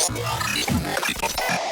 Bizarre Reality Media.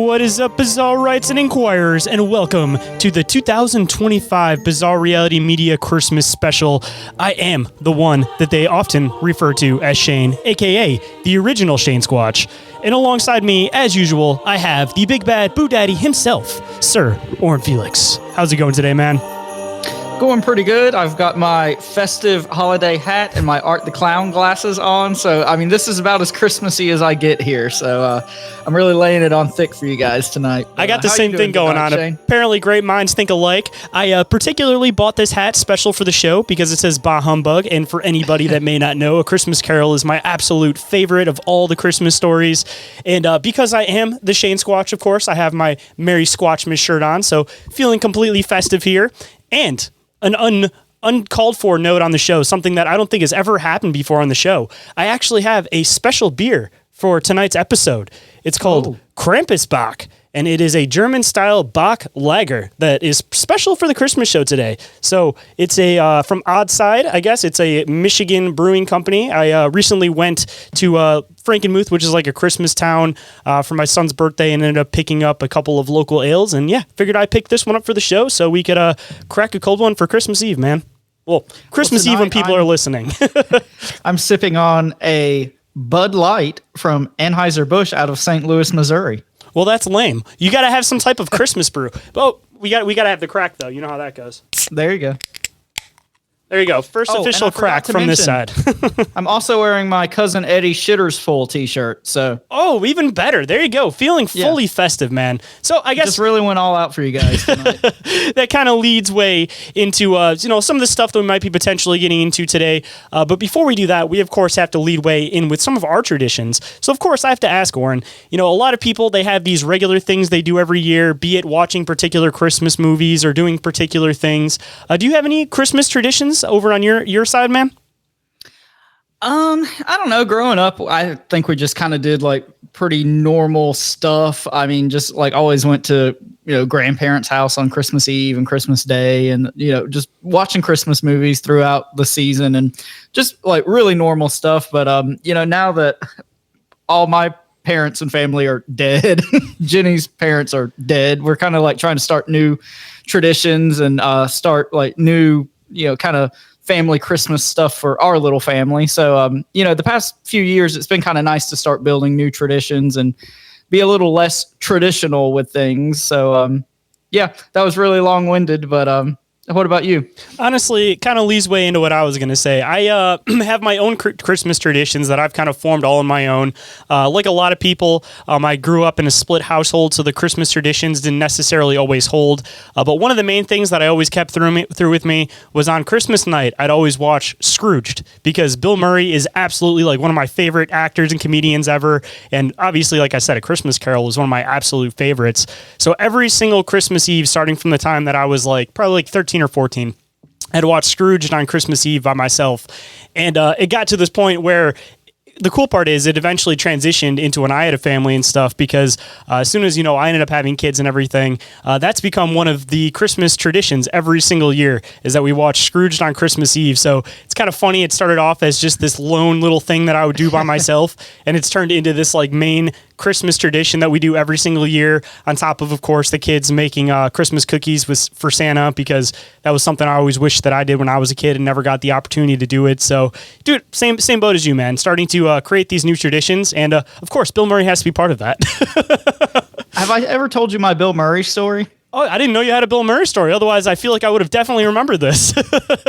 What is up, Bizarrites and Inquirers, and welcome to the 2025 Bizarre Reality Media Christmas Special. I am the one that they often refer to as Shane, aka the original Shane Squatch. And alongside me, as usual, I have the big bad Boo Daddy himself, Sir Orin Felix. How's it going today, man? Going pretty good. I've got my festive holiday hat and my Art the Clown glasses on. So, I mean, this is about as Christmassy as I get here. So, I'm really laying it on thick for you guys tonight. I got the same thing going on. Shane? Apparently, great minds think alike. I particularly bought this hat special for the show because it says Bah Humbug. And for anybody that may not know, A Christmas Carol is my absolute favorite of all the Christmas stories. And because I am the Shane Squatch, of course, I have my Merry Squatchmas shirt on. So, feeling completely festive here. And an uncalled for note on the show, something that I don't think has ever happened before on the show. I actually have a special beer for tonight's episode. It's called Krampusbock, and it is a German-style Bock lager that is special for the Christmas show today. So it's a from Oddside, I guess. It's a Michigan brewing company. I recently went to Frankenmuth, which is like a Christmas town, for my son's birthday, and ended up picking up a couple of local ales. And yeah, figured I'd pick this one up for the show so we could crack a cold one for Christmas Eve, man. Well, Christmas Eve when people are listening. I'm sipping on a Bud Light from Anheuser-Busch out of St. Louis, Missouri. Well, that's lame. You got to have some type of Christmas brew. Oh, we got to have the crack, though. You know how that goes. There you go. There you go. First official crack from this side. I'm also wearing my Cousin Eddie Shitter's Full t-shirt. So. Oh, even better. There you go. Feeling fully festive, man. So I guess just really went all out for you guys tonight. That kind of leads way into some of the stuff that we might be potentially getting into today. But before we do that, we of course have to lead way in with some of our traditions. So of course I have to ask Orin. A lot of people, they have these regular things they do every year, be it watching particular Christmas movies or doing particular things. Do you have any Christmas traditions over on your side, man? I don't know. Growing up, I think we just kind of did like pretty normal stuff. I mean, just like always went to, grandparents' house on Christmas Eve and Christmas Day, and, just watching Christmas movies throughout the season and just like really normal stuff. But, now that all my parents and family are dead, Jenny's parents are dead, we're kind of like trying to start new traditions and start like new, kind of family Christmas stuff for our little family. So, the past few years, it's been kind of nice to start building new traditions and be a little less traditional with things. So, that was really long-winded, but what about you? Honestly, it kind of leads way into what I was going to say. I have my own Christmas traditions that I've kind of formed all on my own. Like a lot of people, I grew up in a split household, so the Christmas traditions didn't necessarily always hold. But one of the main things that I always kept through with me was on Christmas night, I'd always watch Scrooged, because Bill Murray is absolutely like one of my favorite actors and comedians ever. And obviously, like I said, A Christmas Carol was one of my absolute favorites. So every single Christmas Eve, starting from the time that I was probably 13 or 14, I'd watch Scrooged on Christmas Eve by myself. And it got to this point where the cool part is it eventually transitioned into when I had a family and stuff, because as soon as, I ended up having kids and everything, that's become one of the Christmas traditions every single year, is that we watch Scrooged on Christmas Eve. So it's kind of funny. It started off as just this lone little thing that I would do by myself, and it's turned into this main Christmas tradition that we do every single year, on top of course, the kids making Christmas cookies for Santa, because that was something I always wished that I did when I was a kid and never got the opportunity to do it. So, dude, same boat as you, man. Starting to create these new traditions, and of course, Bill Murray has to be part of that. Have I ever told you my Bill Murray story? Oh, I didn't know you had a Bill Murray story. Otherwise, I feel like I would have definitely remembered this.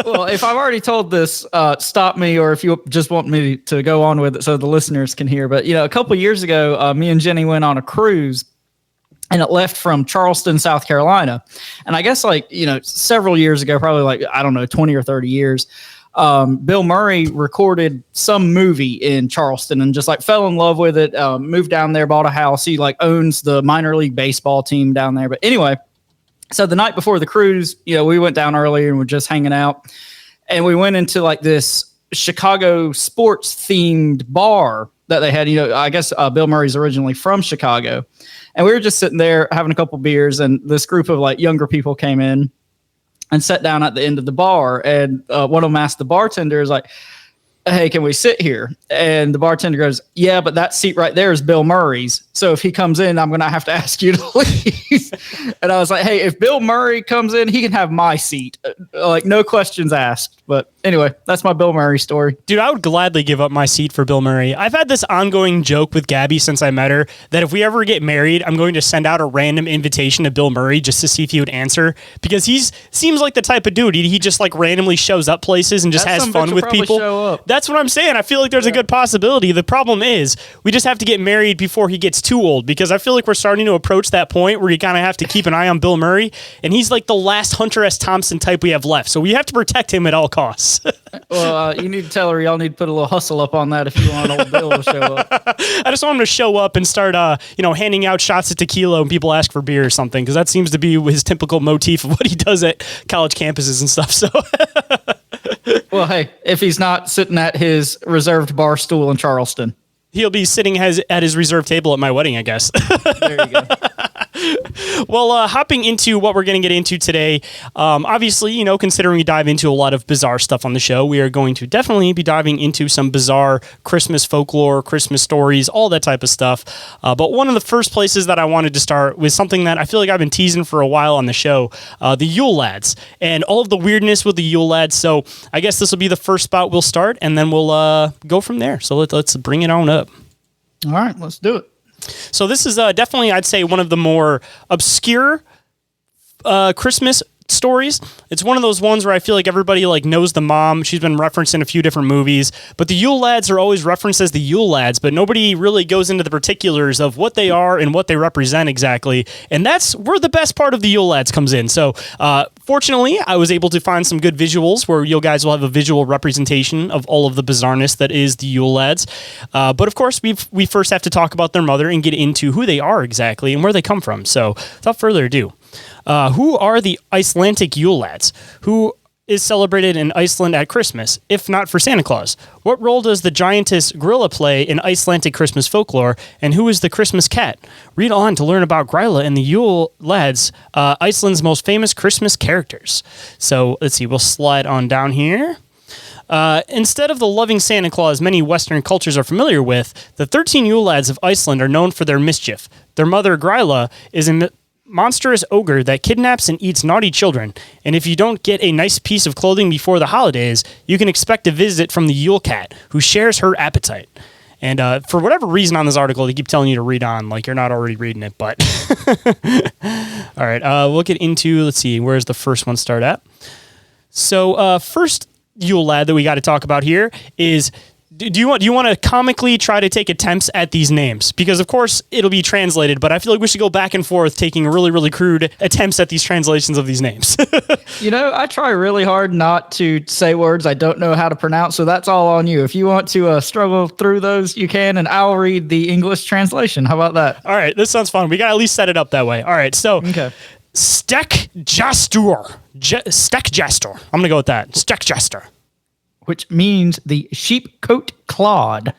Well, if I've already told this, stop me, or if you just want me to go on with it so the listeners can hear. But, a couple of years ago, me and Jenny went on a cruise, and it left from Charleston, South Carolina. And I guess several years ago, probably 20 or 30 years, Bill Murray recorded some movie in Charleston and just fell in love with it, moved down there, bought a house. He owns the minor league baseball team down there. But anyway, so the night before the cruise, we went down early and were just hanging out. and we went into like this Chicago sports themed bar that they had. I guess Bill Murray's originally from Chicago, and we were just sitting there having a couple beers, and this group of like younger people came in and sat down at the end of the bar, and one of them asked the bartender, is like, "Hey, can we sit here?" And the bartender goes, "Yeah, but that seat right there is Bill Murray's. So if he comes in, I'm going to have to ask you to leave." And I was like, "Hey, if Bill Murray comes in, he can have my seat. Like, no questions asked." But anyway, that's my Bill Murray story. Dude, I would gladly give up my seat for Bill Murray. I've had this ongoing joke with Gabby since I met her that if we ever get married, I'm going to send out a random invitation to Bill Murray just to see if he would answer, because seems like the type of dude. He just like randomly shows up places and just has fun with people. That's what I'm saying. I feel like there's a good possibility. The problem is we just have to get married before he gets too old, because I feel like we're starting to approach that point where you kind of have to keep an eye on Bill Murray, and he's like the last Hunter S. Thompson type we have left. So we have to protect him at all costs. Well, you need to tell her y'all need to put a little hustle up on that if you want old Bill to show up. I just want him to show up and start, handing out shots of tequila when people ask for beer or something, because that seems to be his typical motif of what he does at college campuses and stuff. So, well, hey, if he's not sitting at his reserved bar stool in Charleston, he'll be sitting at his reserved table at my wedding, I guess. There you go. Well, hopping into what we're going to get into today, obviously, considering we dive into a lot of bizarre stuff on the show, we are going to definitely be diving into some bizarre Christmas folklore, Christmas stories, all that type of stuff. But one of the first places that I wanted to start was something that I feel like I've been teasing for a while on the show, the Yule Lads, and all of the weirdness with the Yule Lads. So I guess this will be the first spot we'll start, and then we'll go from there. So let's bring it on up. All right, let's do it. So this is definitely, I'd say, one of the more obscure Christmas stories. It's one of those ones where I feel like everybody like knows the mom. She's been referenced in a few different movies, but the Yule Lads are always referenced as the Yule Lads, but nobody really goes into the particulars of what they are and what they represent exactly. And that's where the best part of the Yule Lads comes in. So fortunately, I was able to find some good visuals where you guys will have a visual representation of all of the bizarreness that is the Yule Lads. But of course, we first have to talk about their mother and get into who they are exactly and where they come from. So without further ado, who are the Icelandic Yule Lads? Who is celebrated in Iceland at Christmas, if not for Santa Claus? What role does the giantess Gryla play in Icelandic Christmas folklore? And who is the Christmas cat? Read on to learn about Gryla and the Yule Lads, Iceland's most famous Christmas characters. So let's see, we'll slide on down here. Instead of the loving Santa Claus many Western cultures are familiar with, the 13 Yule Lads of Iceland are known for their mischief. Their mother, Gryla, is a monstrous ogre that kidnaps and eats naughty children, and if you don't get a nice piece of clothing before the holidays, you can expect a visit from the Yule Cat, who shares her appetite. And for whatever reason on this article, they keep telling you to read on, like you're not already reading it, but... All right, we'll get into, let's see, where's the first one start at? So first Yule Lad that we got to talk about here is... Do you want to comically try to take attempts at these names? Because, of course, it'll be translated, but I feel like we should go back and forth taking really, really crude attempts at these translations of these names. I try really hard not to say words I don't know how to pronounce, so that's all on you. If you want to struggle through those, you can, and I'll read the English translation. How about that? All right, this sounds fun. We got to at least set it up that way. All right, so Stekkjastur. Stekkjastur. I'm going to go with that. Stekkjastur. Which means the sheep coat clod.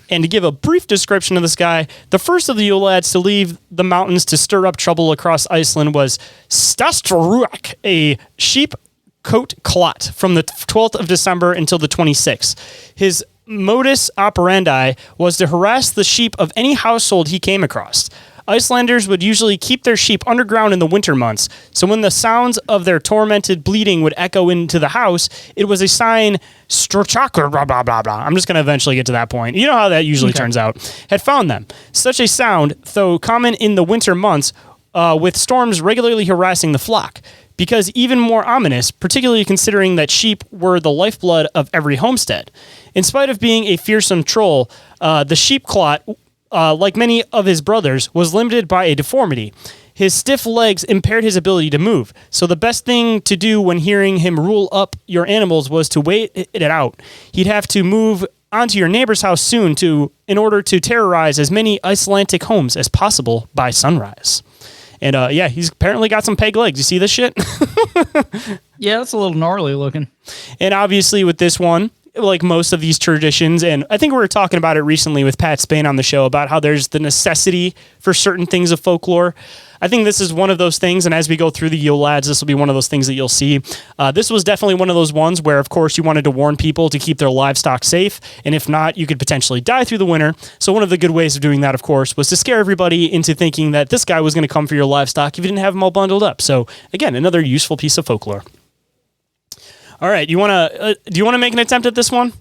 And to give a brief description of this guy, the first of the Yule Lads to leave the mountains to stir up trouble across Iceland was Stastruak, a sheep coat clot, from the 12th of December until the 26th. His modus operandi was to harass the sheep of any household he came across. Icelanders would usually keep their sheep underground in the winter months, so when the sounds of their tormented bleating would echo into the house, it was a sign, Storchakr, blah, blah, blah, blah. I'm just going to eventually get to that point. You know how that usually turns out. Had found them. Such a sound, though common in the winter months, with storms regularly harassing the flock. Because even more ominous, particularly considering that sheep were the lifeblood of every homestead. In spite of being a fearsome troll, the sheep clot... like many of his brothers, was limited by a deformity. His stiff legs impaired his ability to move, so the best thing to do when hearing him rule up your animals was to wait it out. He'd have to move onto your neighbor's house soon in order to terrorize as many Icelandic homes as possible by sunrise. And yeah, he's apparently got some peg legs. You see this shit? Yeah, it's a little gnarly looking. And obviously with this one, like most of these traditions, and I think we were talking about it recently with Pat Spain on the show about how there's the necessity for certain things of folklore. I think this is one of those things, and as we go through the Yule Lads, this will be one of those things that you'll see. This was definitely one of those ones where, of course, you wanted to warn people to keep their livestock safe, and if not, you could potentially die through the winter. So one of the good ways of doing that, of course, was to scare everybody into thinking that this guy was going to come for your livestock if you didn't have them all bundled up. So again, another useful piece of folklore. All right, do you want to make an attempt at this one?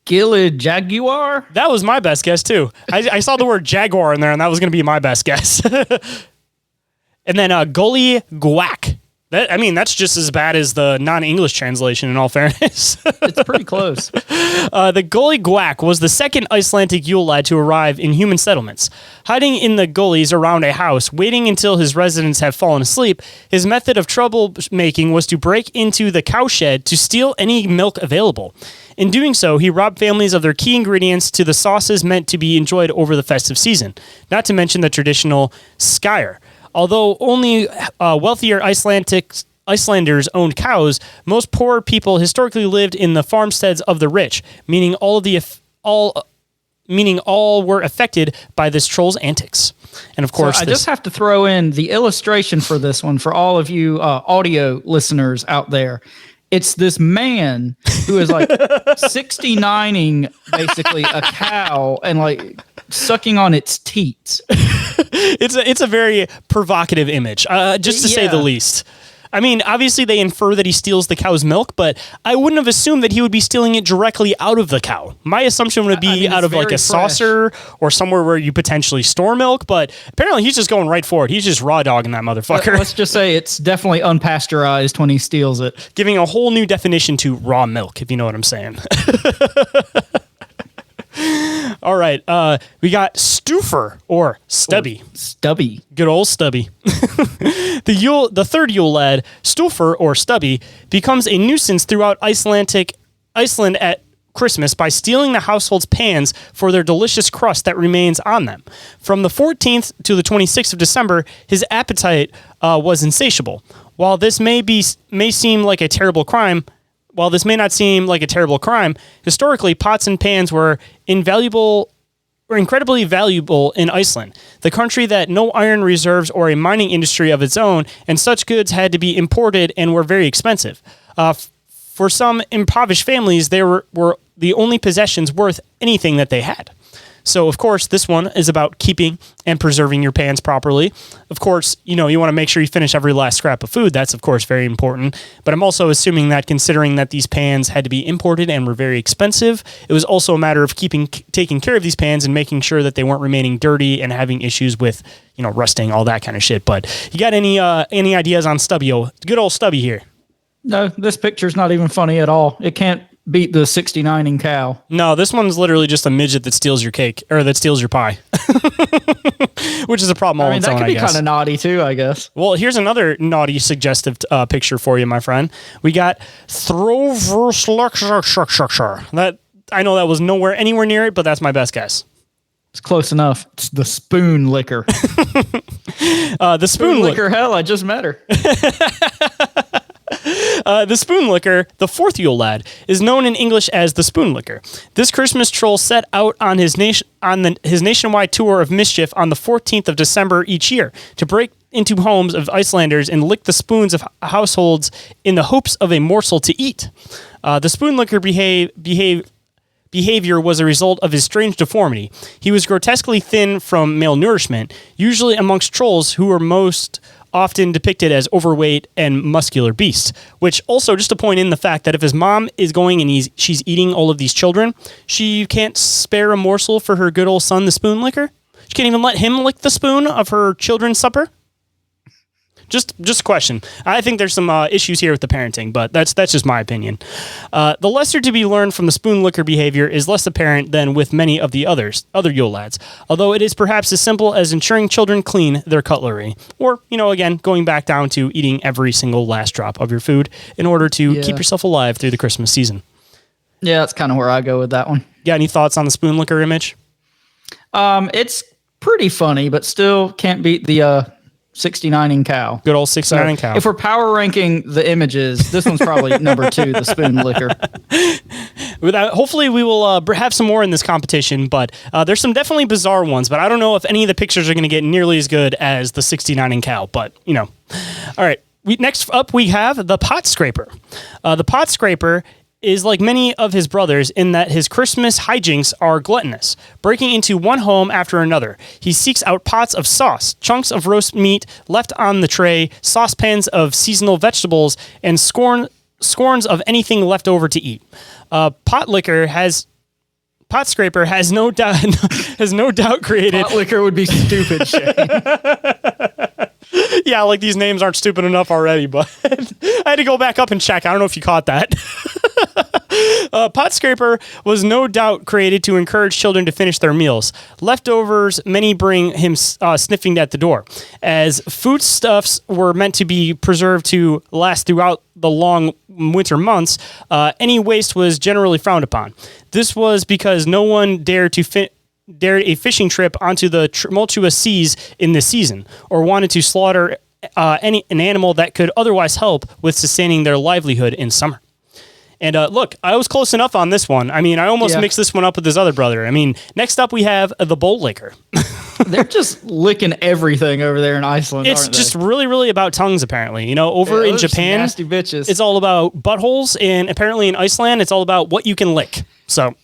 Gila Jaguar? That was my best guess, too. I saw the word jaguar in there, and that was going to be my best guess. And then Gully Guac. That's just as bad as the non-English translation, in all fairness. It's pretty close. The Gully Guac was the second Icelandic Yule lad to arrive in human settlements. Hiding in the gullies around a house, waiting until his residents have fallen asleep, his method of troublemaking was to break into the cowshed to steal any milk available. In doing so, he robbed families of their key ingredients to the sauces meant to be enjoyed over the festive season, not to mention the traditional skyr. Although only wealthier Icelanders owned cows, most poor people historically lived in the farmsteads of the rich, meaning all were affected by this troll's antics. And of course, I just have to throw in the illustration for this one for all of you audio listeners out there. It's this man who is like 69ing basically a cow and like sucking on its teats. It's a very provocative image, just to say the least. I mean, obviously they infer that he steals the cow's milk, but I wouldn't have assumed that he would be stealing it directly out of the cow. My assumption would be out of like a saucer or somewhere where you potentially store milk, but apparently he's just going right for it. He's just raw dogging that motherfucker. Let's just say it's definitely unpasteurized when he steals it. Giving a whole new definition to raw milk, if you know what I'm saying. All right, we got Stuffer or Stubby. Stubby. Good old Stubby. The third Yule lad, Stuffer or Stubby, becomes a nuisance throughout Iceland at Christmas by stealing the household's pans for their delicious crust that remains on them. From the 14th to the 26th of December, his appetite was insatiable. While this may seem like a terrible crime, while this may not seem like a terrible crime, historically pots and pans were incredibly valuable in Iceland, the country that no iron reserves or a mining industry of its own, and such goods had to be imported and were very expensive. For some impoverished families, they were the only possessions worth anything that they had. So, of course, this one is about keeping and preserving your pans properly. Of course, you want to make sure you finish every last scrap of food. That's, of course, very important. But I'm also assuming that considering that these pans had to be imported and were very expensive, it was also a matter of taking care of these pans and making sure that they weren't remaining dirty and having issues with, rusting, all that kind of shit. But you got any ideas on Stubby? Good old Stubby here. No, this picture's not even funny at all. It can't beat the 69ing cow. No, this one's literally just a midget that steals your cake or that steals your pie, which is a problem all its own, I guess. That could be kind of naughty too, I guess. Well, here's another naughty suggestive picture for you, my friend. We got that. I know that was anywhere near it, but that's my best guess. It's close enough. It's the spoon licker. The spoon licker. Hell, I just met her. The spoon licker, the fourth Yule lad, is known in English as the spoon licker. This Christmas troll set out on his nationwide tour of mischief on the 14th of December each year to break into homes of Icelanders and lick the spoons of households in the hopes of a morsel to eat. The spoon licker behavior was a result of his strange deformity. He was grotesquely thin from malnourishment, usually amongst trolls who were most often depicted as overweight and muscular beasts, which also just to point in the fact that if his mom is going and she's eating all of these children, she can't spare a morsel for her good old son, the spoon licker. She can't even let him lick the spoon of her children's supper. Just a question. I think there's some issues here with the parenting, but that's just my opinion. The lesser to be learned from the spoon licker behavior is less apparent than with many of the other Yule lads, although it is perhaps as simple as ensuring children clean their cutlery, or, again, going back down to eating every single last drop of your food in order to keep yourself alive through the Christmas season. Yeah, that's kind of where I go with that one. Got any thoughts on the spoon licker image? It's pretty funny, but still can't beat the 69ing cow. Good old 69ing cow. If we're power ranking the images, this one's probably number 2, the spoon licker. Hopefully we will have some more in this competition, but there's some definitely bizarre ones, but I don't know if any of the pictures are going to get nearly as good as the 69ing cow, but, you know. All right. Next up, we have the pot scraper. The pot scraper is like many of his brothers in that his Christmas hijinks are gluttonous, breaking into one home after another. He seeks out pots of sauce, chunks of roast meat left on the tray, saucepans of seasonal vegetables, and scorns of anything left over to eat. Pot scraper has no doubt created. Pot licker would be stupid, Shane. Yeah, like these names aren't stupid enough already, but I had to go back up and check. I don't know if you caught that. Pot scraper was no doubt created to encourage children to finish their meals. Leftovers, many bring him sniffing at the door. As foodstuffs were meant to be preserved to last throughout the long winter months, any waste was generally frowned upon. This was because no one dared a fishing trip onto the tumultuous seas in this season, or wanted to slaughter an animal that could otherwise help with sustaining their livelihood in summer. And look, I was close enough on this one. I mean, I almost mixed this one up with his other brother. I mean, next up we have the bowl licker. They're just licking everything over there in Iceland. It's just really, really about tongues, apparently. You know, over in Japan, nasty bitches. It's all about buttholes, and apparently in Iceland, it's all about what you can lick. So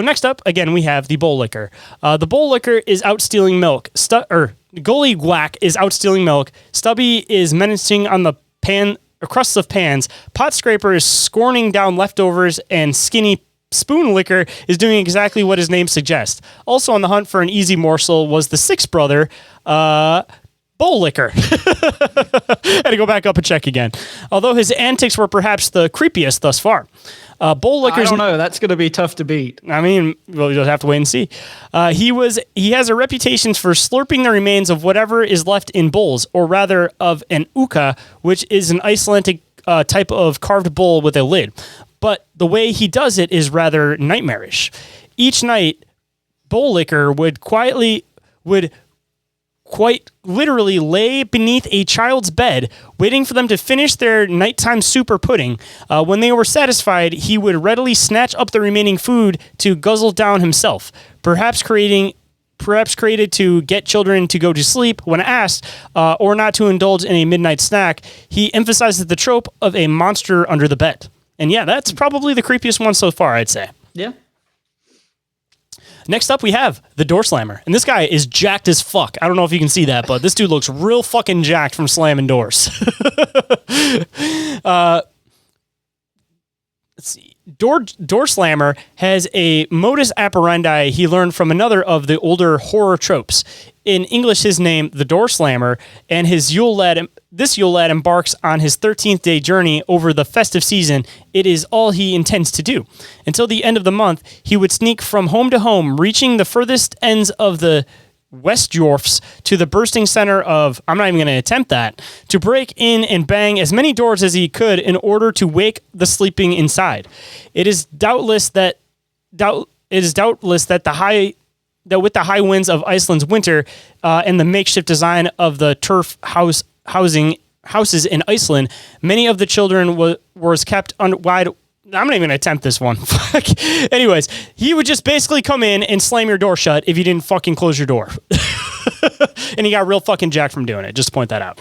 next up, again, we have the bowl licker. The bowl licker is out stealing milk. Gully Guac is out stealing milk. Stubby is menacing on the crusts of pans. Pot scraper is scorning down leftovers, and skinny spoon licker is doing exactly what his name suggests. Also on the hunt for an easy morsel was the sixth brother, bowl licker. Had to go back up and check again. Although his antics were perhaps the creepiest thus far. Bowl lickers. I don't know. That's going to be tough to beat. I mean, we'll just have to wait and see. He has a reputation for slurping the remains of whatever is left in bowls, or rather of an uka, which is an Icelandic type of carved bowl with a lid. But the way he does it is rather nightmarish. Each night, bowl licker would quite literally lay beneath a child's bed, waiting for them to finish their nighttime soup or pudding. When they were satisfied, he would readily snatch up the remaining food to guzzle down himself, perhaps created to get children to go to sleep. When asked, or not to indulge in a midnight snack, he emphasizes the trope of a monster under the bed. And yeah, that's probably the creepiest one so far, I'd say. Yeah. Next up, we have the door slammer. And this guy is jacked as fuck. I don't know if you can see that, but this dude looks real fucking jacked from slamming doors. Let's see. Door slammer has a modus operandi he learned from another of the older horror tropes. In English, his name, the door slammer, and this Yule lad embarks on his 13th day journey over the festive season. It is all he intends to do. Until the end of the month, he would sneak from home to home, reaching the furthest ends of the Westjorfs to the bursting center of, I'm not even going to attempt that, to break in and bang as many doors as he could in order to wake the sleeping inside. It is doubtless that with the high winds of Iceland's winter and the makeshift design of the turf houses in Iceland, many of the children was kept wide. I'm not even going to attempt this one. Anyways, he would just basically come in and slam your door shut if you didn't fucking close your door. And he got real fucking jacked from doing it, just to point that out.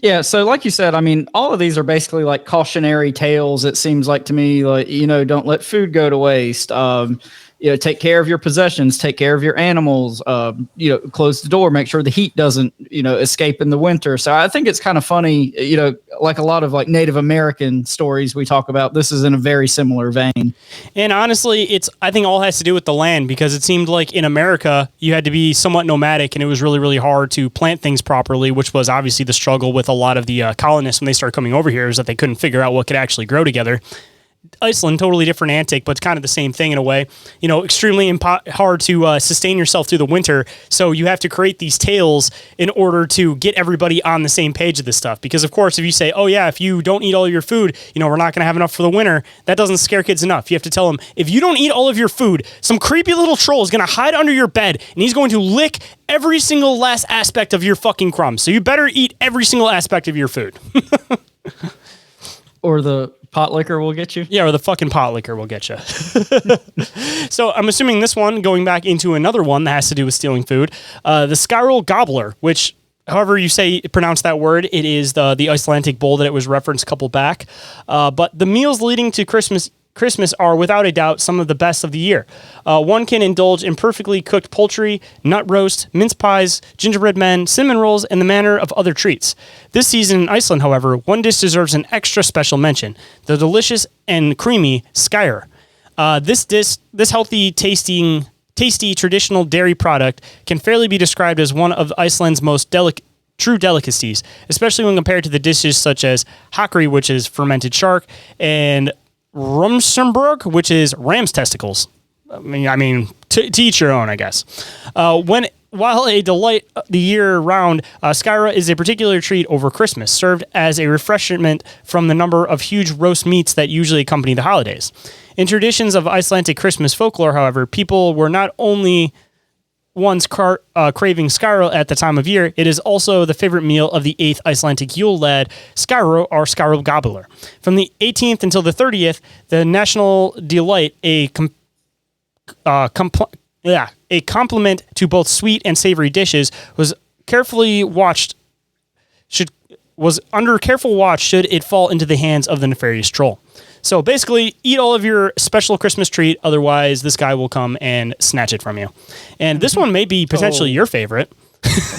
Yeah, so like you said, I mean, all of these are basically like cautionary tales, it seems like to me, like, you know, don't let food go to waste. Take care of your possessions, take care of your animals, close the door, make sure the heat doesn't, escape in the winter. So I think it's kind of funny, like a lot of like Native American stories we talk about, this is in a very similar vein. And honestly, I think all has to do with the land, because it seemed like in America, you had to be somewhat nomadic, and it was really, really hard to plant things properly, which was obviously the struggle with a lot of the colonists when they started coming over here, is that they couldn't figure out what could actually grow together. Iceland, totally different antic, but kind of the same thing in a way. You know, extremely hard to sustain yourself through the winter. So you have to create these tales in order to get everybody on the same page of this stuff. Because of course, if you say, oh yeah, if you don't eat all your food, you know, we're not going to have enough for the winter, that doesn't scare kids enough. You have to tell them, if you don't eat all of your food, some creepy little troll is going to hide under your bed and he's going to lick every single last aspect of your fucking crumbs. So you better eat every single aspect of your food. Or the pot liquor will get you? Yeah, or the fucking pot liquor will get you. So I'm assuming this one, going back into another one that has to do with stealing food, the Skyrel Gobbler, which, however you pronounce that word, it is the Icelandic bowl that it was referenced a couple back. But the meals leading to Christmas are without a doubt some of the best of the year. One can indulge in perfectly cooked poultry, nut roast, mince pies, gingerbread men, cinnamon rolls, and the manner of other treats. This season in Iceland, however, one dish deserves an extra special mention: the delicious and creamy skyr. This healthy, tasty traditional dairy product can fairly be described as one of Iceland's most true delicacies, especially when compared to the dishes such as hakri, which is fermented shark, and Rumsenburg, which is ram's testicles. I mean, to each your own, I guess. While a delight the year round, skyra is a particular treat over Christmas, served as a refreshment from the number of huge roast meats that usually accompany the holidays. In traditions of Icelandic Christmas folklore, however, people were not only one's craving skyro at the time of year, it is also the favorite meal of the 8th Icelandic Yule lad, skyro or skyro gobbler. From the 18th until the 30th, the national delight, a complement to both sweet and savory dishes, was under careful watch should it fall into the hands of the nefarious troll. So basically, eat all of your special Christmas treat, otherwise this guy will come and snatch it from you. And this one may be potentially your favorite.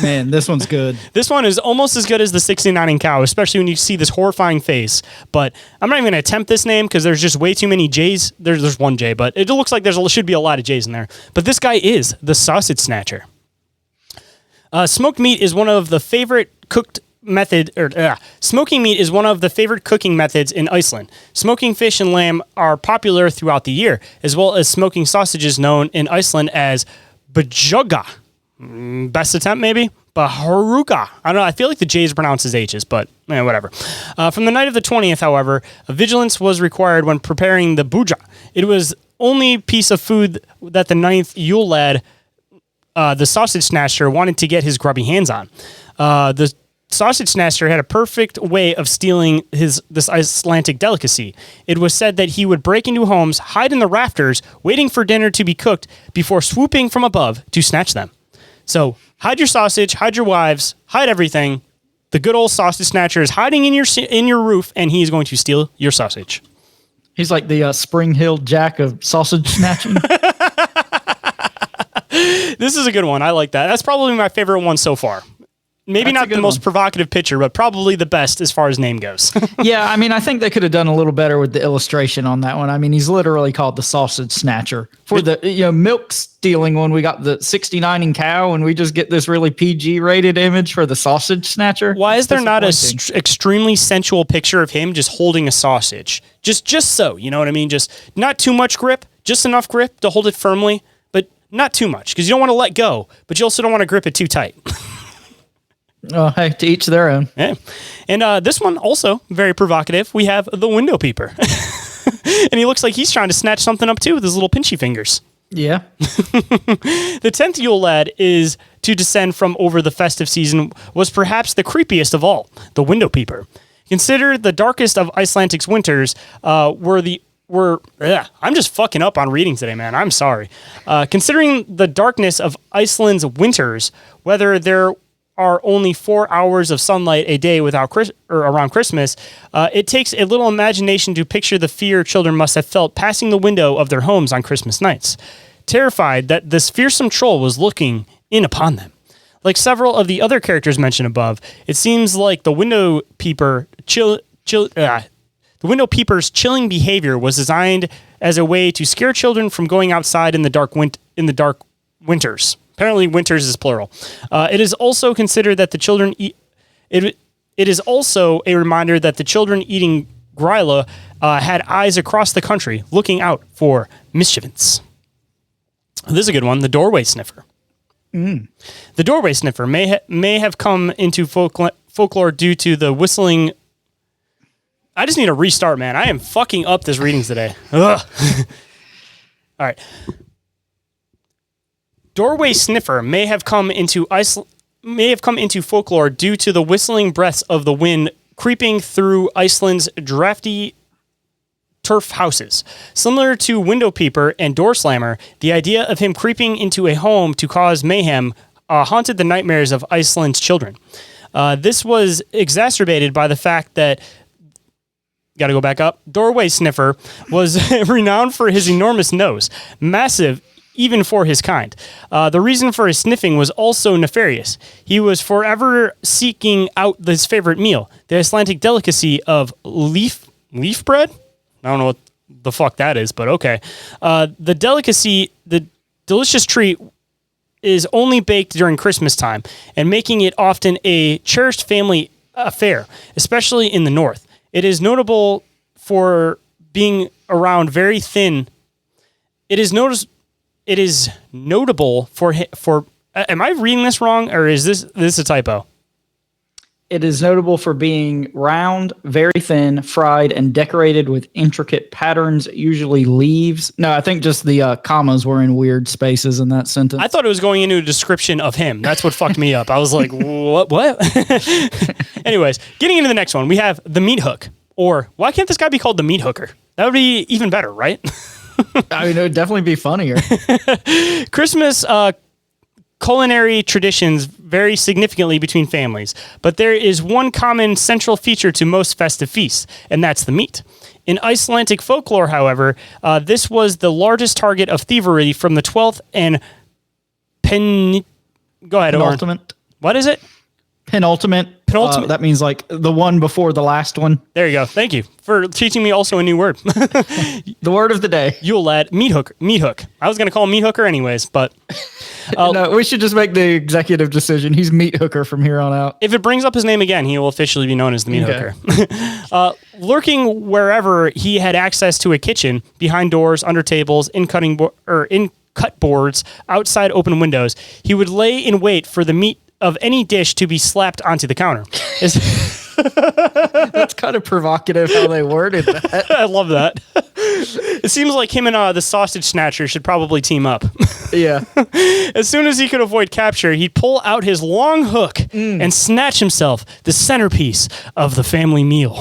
Man, this one's good. This one is almost as good as the 69ing cow, especially when you see this horrifying face. But I'm not even going to attempt this name because there's just way too many J's. There's one J, but it looks like should be a lot of J's in there. But this guy is the sausage snatcher. Smoked meat is one of the favorite smoking meat is one of the favorite cooking methods in Iceland. Smoking fish and lamb are popular throughout the year, as well as smoking sausages known in Iceland as bjugga. Best attempt, maybe? Baharuka. I don't know. I feel like the J's pronounce as H's, but whatever. From the night of the 20th, however, vigilance was required when preparing the buja. It was only piece of food that the 9th Yule lad, the sausage snatcher, wanted to get his grubby hands on. The sausage snatcher had a perfect way of stealing this Icelandic delicacy. It was said that he would break into homes, hide in the rafters, waiting for dinner to be cooked before swooping from above to snatch them. So hide your sausage, hide your wives, hide everything. The good old sausage snatcher is hiding in your roof, and he is going to steal your sausage. He's like the Spring Hill Jack of sausage snatching. This is a good one. I like that. That's probably my favorite one so far. Maybe not the most provocative picture, but probably the best as far as name goes. Yeah, I mean, I think they could have done a little better with the illustration on that one. I mean, he's literally called the sausage snatcher. For the milk stealing one, we got the 69ing cow, and we just get this really PG rated image for the sausage snatcher. Why is there not a extremely sensual picture of him just holding a sausage? Just so, you know what I mean? Just not too much grip, just enough grip to hold it firmly, but not too much, because you don't want to let go, but you also don't want to grip it too tight. Oh, hey, to each their own. Yeah. And this one also very provocative. We have the window peeper. And he looks like he's trying to snatch something up too with his little pinchy fingers. Yeah. The 10th Yule lad is to descend from over the festive season was perhaps the creepiest of all, the window peeper. Considered the darkest of Icelandic's winters I'm just fucking up on reading today, man. I'm sorry. Considering the darkness of Iceland's winters, whether there are only 4 hours of sunlight a day around Christmas, it takes a little imagination to picture the fear children must have felt passing the window of their homes on Christmas nights, terrified that this fearsome troll was looking in upon them. Like several of the other characters mentioned above, it seems like the window peeper's chilling behavior was designed as a way to scare children from going outside in the dark winters. Apparently, winters is plural. It is also considered that the children eat. It is also a reminder that the children eating Gryla had eyes across the country looking out for mischievance. This is a good one. The doorway sniffer. The doorway sniffer may have come into folklore due to the whistling. I just need a restart, man. I am fucking up this readings today. Ugh. All right. Doorway sniffer may have come into folklore due to the whistling breaths of the wind creeping through Iceland's drafty turf houses. Similar to window peeper and door slammer, the idea of him creeping into a home to cause mayhem haunted the nightmares of Iceland's children. This was exacerbated by the fact that, gotta go back up, doorway sniffer was renowned for his enormous nose, massive even for his kind. The reason for his sniffing was also nefarious. He was forever seeking out his favorite meal, the Icelandic delicacy of leaf bread? I don't know what the fuck that is, but okay. The delicacy, the delicious treat, is only baked during Christmas time, and making it often a cherished family affair, especially in the north. It is notable for being around very thin. It is notable for. Am I reading this wrong, or is this a typo? It is notable for being round, very thin, fried, and decorated with intricate patterns, usually leaves. No, I think just the commas were in weird spaces in that sentence. I thought it was going into a description of him. That's what fucked me up. I was like, what? Anyways, getting into the next one, we have the meat hook. Or why can't this guy be called the meat hooker? That would be even better, right? I mean, it would definitely be funnier. Christmas culinary traditions vary significantly between families, but there is one common central feature to most festive feasts, and that's the meat. In Icelandic folklore, however, this was the largest target of thievery from the 12th and Go ahead, Orin. Penultimate. What is it? Penultimate. That means like the one before the last one. There you go. Thank you for teaching me also a new word. The word of the day. Yule lad. Meat hook. Meat hook. I was going to call him meat hooker anyways, but... no, we should just make the executive decision. He's meat hooker from here on out. If it brings up his name again, he will officially be known as the meat hooker. Lurking wherever he had access to a kitchen, behind doors, under tables, in cut boards, outside open windows, he would lay in wait for the meat of any dish to be slapped onto the counter. That's kind of provocative how they worded that. I love that. It seems like him and the sausage snatcher should probably team up. Yeah. As soon as he could avoid capture, he'd pull out his long hook and snatch himself the centerpiece of the family meal.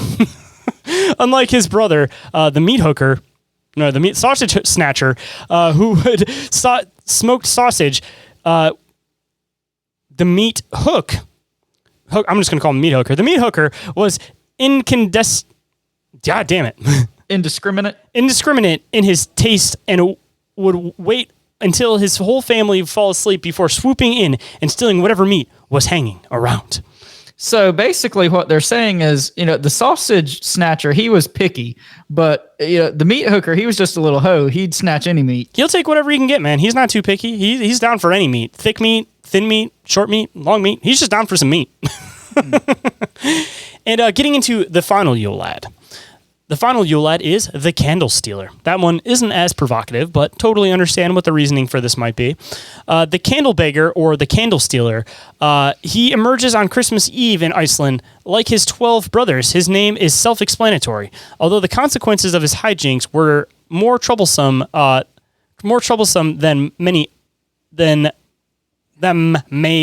Unlike his brother, the meat sausage snatcher, who would smoked sausage, the meat hook, I'm just going to call him meat hooker. The meat hooker was God damn it. Indiscriminate in his taste, and would wait until his whole family would fall asleep before swooping in and stealing whatever meat was hanging around. So basically what they're saying is, the sausage snatcher, he was picky, but the meat hooker, he was just a little hoe. He'd snatch any meat. He'll take whatever he can get, man. He's not too picky. He's down for any meat. Thick meat, thin meat, short meat, long meat. He's just down for some meat. And getting into the final Yule lad. The final Yule lad is the candle stealer. That one isn't as provocative, but totally understand what the reasoning for this might be. The candle beggar, or the candle stealer, he emerges on Christmas Eve in Iceland. Like his 12 brothers, his name is self-explanatory, although the consequences of his hijinks were more troublesome than may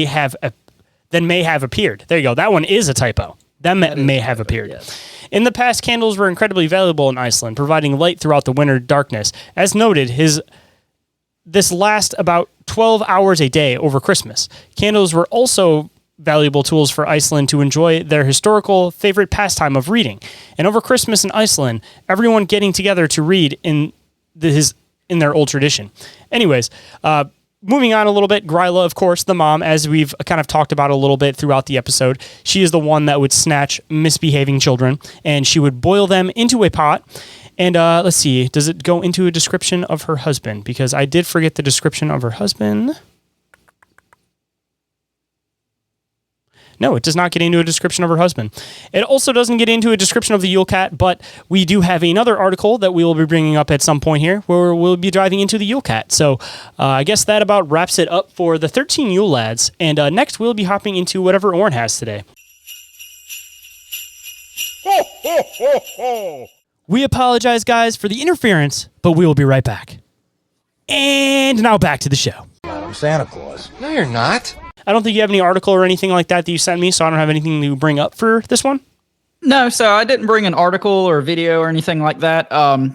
have appeared. There you go. That one is a typo. Them may have appeared. Yes. In the past, candles were incredibly valuable in Iceland, providing light throughout the winter darkness. As noted, this lasts about 12 hours a day over Christmas. Candles were also valuable tools for Iceland to enjoy their historical favorite pastime of reading. And over Christmas in Iceland, everyone getting together to read in their old tradition. Anyways, moving on a little bit, Gryla, of course, the mom, as we've kind of talked about a little bit throughout the episode, she is the one that would snatch misbehaving children, and she would boil them into a pot. And let's see, does it go into a description of her husband? Because I did forget the description of her husband. No, it does not get into a description of her husband. It also doesn't get into a description of the Yule Cat, but we do have another article that we will be bringing up at some point here where we'll be diving into the Yule Cat. So I guess that about wraps it up for the 13 Yule Lads. And next we'll be hopping into whatever Orin has today. Ho, ho, ho, ho. We apologize, guys, for the interference, but we will be right back. And now back to the show. I'm Santa Claus. No, you're not. I don't think you have any article or anything like that you sent me, so I don't have anything to bring up for this one. No, so I didn't bring an article or video or anything like that.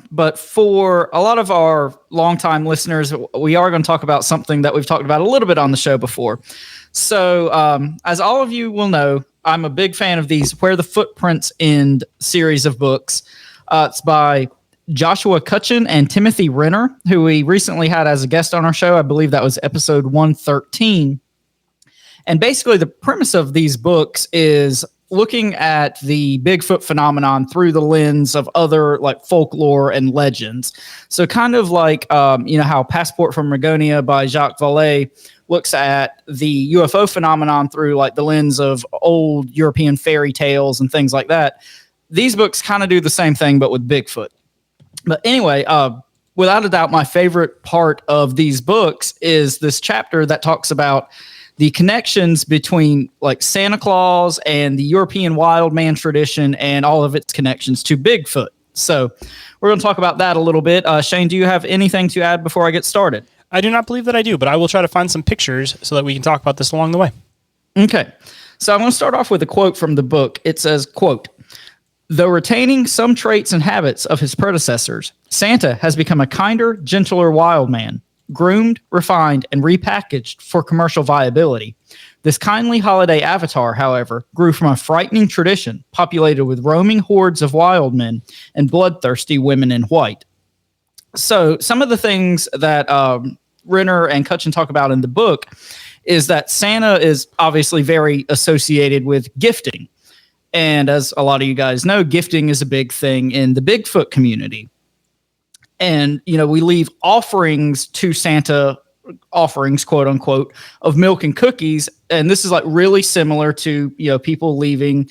But for a lot of our longtime listeners, we are going to talk about something that we've talked about a little bit on the show before. So as all of you will know, I'm a big fan of these Where the Footprints End series of books. It's by Joshua Cutchin and Timothy Renner, who we recently had as a guest on our show. I believe that was episode 113. And basically the premise of these books is looking at the Bigfoot phenomenon through the lens of other like folklore and legends. So kind of like, how Passport from Magonia by Jacques Vallée looks at the UFO phenomenon through like the lens of old European fairy tales and things like that. These books kind of do the same thing, but with Bigfoot. But anyway, without a doubt, my favorite part of these books is this chapter that talks about the connections between like Santa Claus and the European Wildman tradition and all of its connections to Bigfoot. So we're going to talk about that a little bit. Shane, do you have anything to add before I get started? I do not believe that I do, but I will try to find some pictures so that we can talk about this along the way. Okay. So I'm going to start off with a quote from the book. It says, quote, "Though retaining some traits and habits of his predecessors, Santa has become a kinder, gentler wild man, groomed, refined, and repackaged for commercial viability. This kindly holiday avatar, however, grew from a frightening tradition populated with roaming hordes of wild men and bloodthirsty women in white." So some of the things that Renner and Cutchin talk about in the book is that Santa is obviously very associated with gifting. And as a lot of you guys know, gifting is a big thing in the Bigfoot community. And, we leave offerings to Santa, offerings, quote unquote, of milk and cookies. And this is like really similar to, people leaving,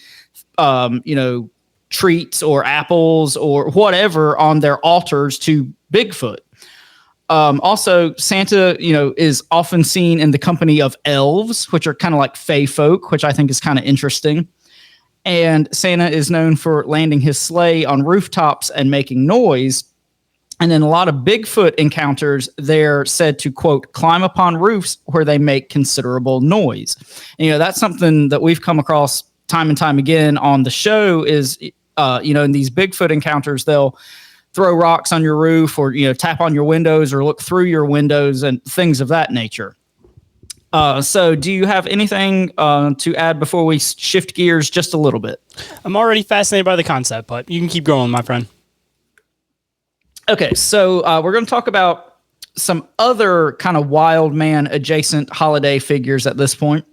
treats or apples or whatever on their altars to Bigfoot. Also, Santa, is often seen in the company of elves, which are kind of like fae folk, which I think is kind of interesting. And Santa is known for landing his sleigh on rooftops and making noise. And in a lot of Bigfoot encounters, they're said to, quote, climb upon roofs where they make considerable noise. And, that's something that we've come across time and time again on the show is, in these Bigfoot encounters, they'll throw rocks on your roof or, tap on your windows or look through your windows and things of that nature. So do you have anything to add before we shift gears just a little bit? I'm already fascinated by the concept, but you can keep going, my friend. Okay, so we're going to talk about some other kind of wild man adjacent holiday figures at this point.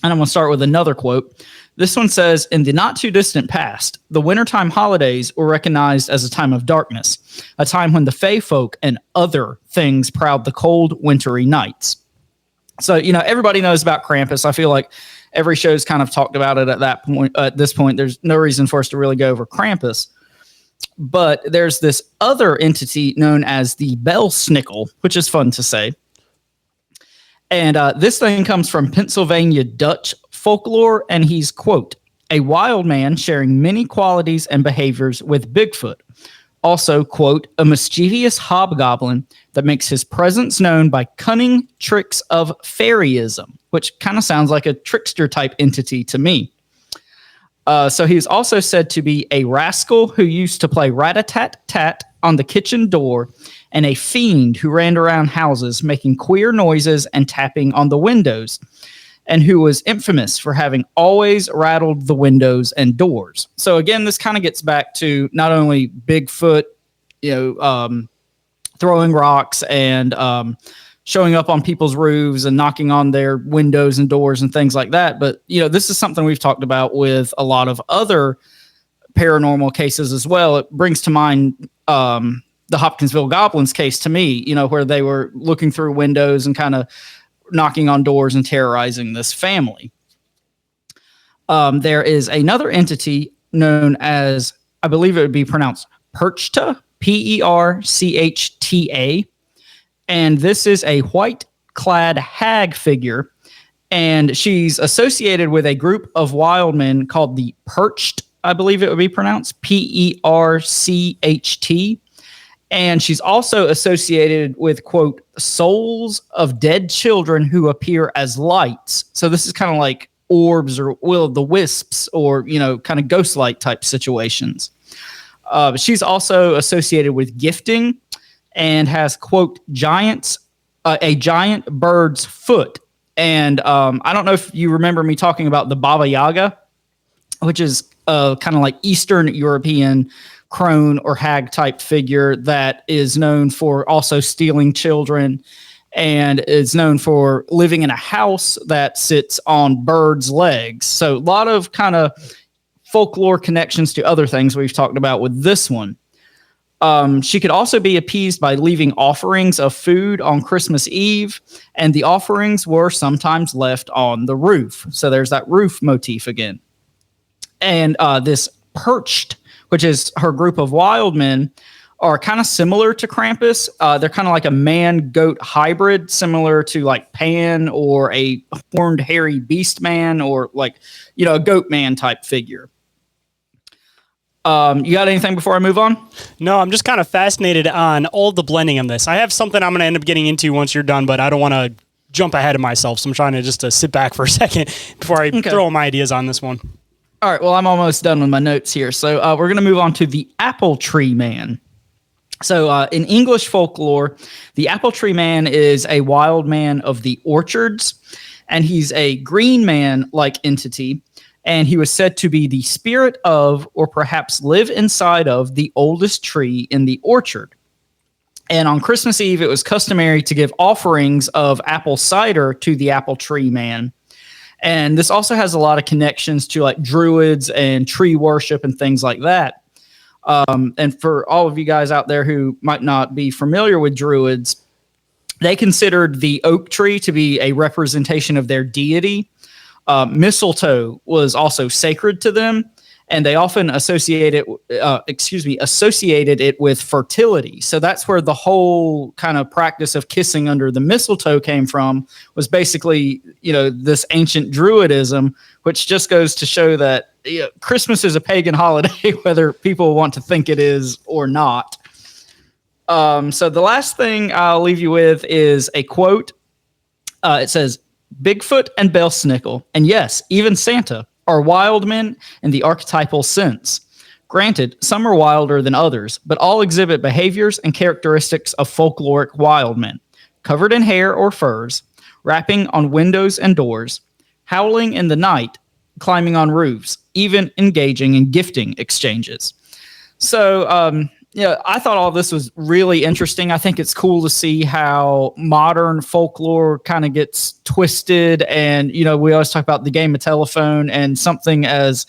And I'm going to start with another quote. This one says, "In the not too distant past, the wintertime holidays were recognized as a time of darkness, a time when the fae folk and other things prowled the cold, wintry nights." So, everybody knows about Krampus. I feel like every show's kind of talked about it at that point. At this point, there's no reason for us to really go over Krampus. But there's this other entity known as the Belsnickel, which is fun to say. And this thing comes from Pennsylvania Dutch folklore, and he's, quote, "a wild man sharing many qualities and behaviors with Bigfoot. Also, quote, a mischievous hobgoblin that makes his presence known by cunning tricks of fairyism," which kind of sounds like a trickster type entity to me. So he's also said to be a rascal who used to play rat-a-tat-tat on the kitchen door and a fiend who ran around houses making queer noises and tapping on the windows, and who was infamous for having always rattled the windows and doors. So again, this kind of gets back to not only Bigfoot, throwing rocks and showing up on people's roofs and knocking on their windows and doors and things like that. But, this is something we've talked about with a lot of other paranormal cases as well. It brings to mind the Hopkinsville Goblins case to me, where they were looking through windows and kind of knocking on doors and terrorizing this family. There is another entity known as, I believe it would be pronounced Perchta, Perchta, and this is a white-clad hag figure, and she's associated with a group of wildmen called the Perched, I believe it would be pronounced Percht, and she's also associated with, quote, souls of dead children who appear as lights. So this is kind of like orbs or will of the wisps, or, you know, kind of ghost light type situations. She's also associated with gifting and has, quote, a giant bird's foot. And I don't know if you remember me talking about the Baba Yaga, which is kind of like Eastern European crone or hag type figure that is known for also stealing children and is known for living in a house that sits on birds' legs. So a lot of kind of folklore connections to other things we've talked about with this one. She could also be appeased by leaving offerings of food on Christmas Eve, and the offerings were sometimes left on the roof. So there's that roof motif again. And this Perched, which is her group of wild men, are kind of similar to Krampus. They're kind of like a man-goat hybrid, similar to like Pan or a horned hairy beast man, or like, you know, a goat man type figure. You got anything before I move on? No, I'm just kind of fascinated on all the blending of this. I have something I'm going to end up getting into once you're done, but I don't want to jump ahead of myself, so I'm trying to just sit back for a second before I throw my ideas on this one. All right, well, I'm almost done with my notes here. So we're going to move on to the Apple Tree Man. So in English folklore, the Apple Tree Man is a wild man of the orchards, and he's a green man-like entity, and he was said to be the spirit of, or perhaps live inside of, the oldest tree in the orchard. And on Christmas Eve, it was customary to give offerings of apple cider to the Apple Tree Man. And this also has a lot of connections to like druids and tree worship and things like that. And for all of you guys out there who might not be familiar with druids, they considered the oak tree to be a representation of their deity. Mistletoe was also sacred to them, and they often associated it with fertility. So that's where the whole kind of practice of kissing under the mistletoe came from, was basically, you know, this ancient druidism, which just goes to show that, you know, Christmas is a pagan holiday, whether people want to think it is or not. So the last thing I'll leave you with is a quote. It says, "Bigfoot and Belsnickel, and yes, even Santa, are wild men in the archetypal sense. Granted, some are wilder than others, but all exhibit behaviors and characteristics of folkloric wild men, covered in hair or furs, rapping on windows and doors, howling in the night, climbing on roofs, even engaging in gifting exchanges." So, yeah, I thought all this was really interesting. I think it's cool to see how modern folklore kind of gets twisted. And, you know, we always talk about the game of telephone, and something as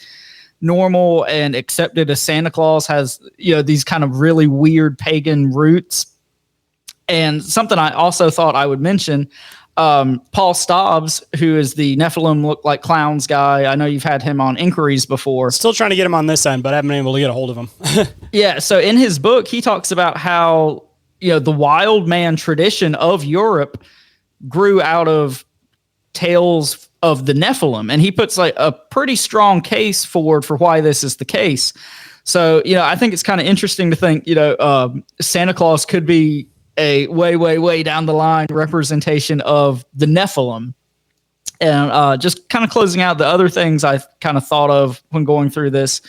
normal and accepted as Santa Claus has, you know, these kind of really weird pagan roots. And something I also thought I would mention, Paul Stobbs, who is the Nephilim look like clowns guy. I know you've had him on Inquiries before. Still trying to get him on this end, but I haven't been able to get a hold of him. Yeah, so in his book, he talks about how, you know, the wild man tradition of Europe grew out of tales of the Nephilim, and he puts like a pretty strong case forward for why this is the case. So, you know, I think it's kind of interesting to think, you know, Santa Claus could be a way down the line representation of the Nephilim. And just kind of closing out the other things I kind of thought of when going through this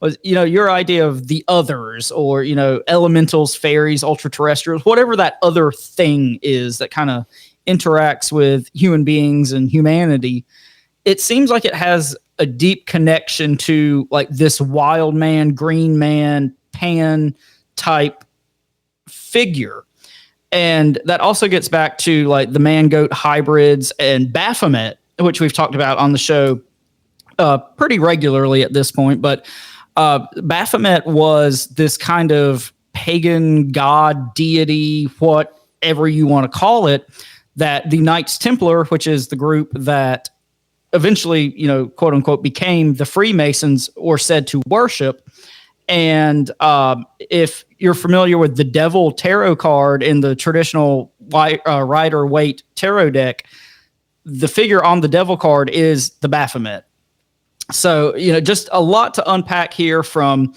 was, you know, your idea of the others, or, you know, elementals, fairies, ultra-terrestrials, whatever that other thing is that kind of interacts with human beings and humanity. It seems like it has a deep connection to like this wild man, green man, Pan type figure. And that also gets back to like the man-goat hybrids and Baphomet, which we've talked about on the show pretty regularly at this point. But Baphomet was this kind of pagan god, deity, whatever you want to call it, that the Knights Templar, which is the group that eventually, quote unquote, became the Freemasons or said to worship. And if you're familiar with the Devil Tarot card in the traditional Rider-Waite tarot deck, the figure on the Devil card is the Baphomet. So, just a lot to unpack here from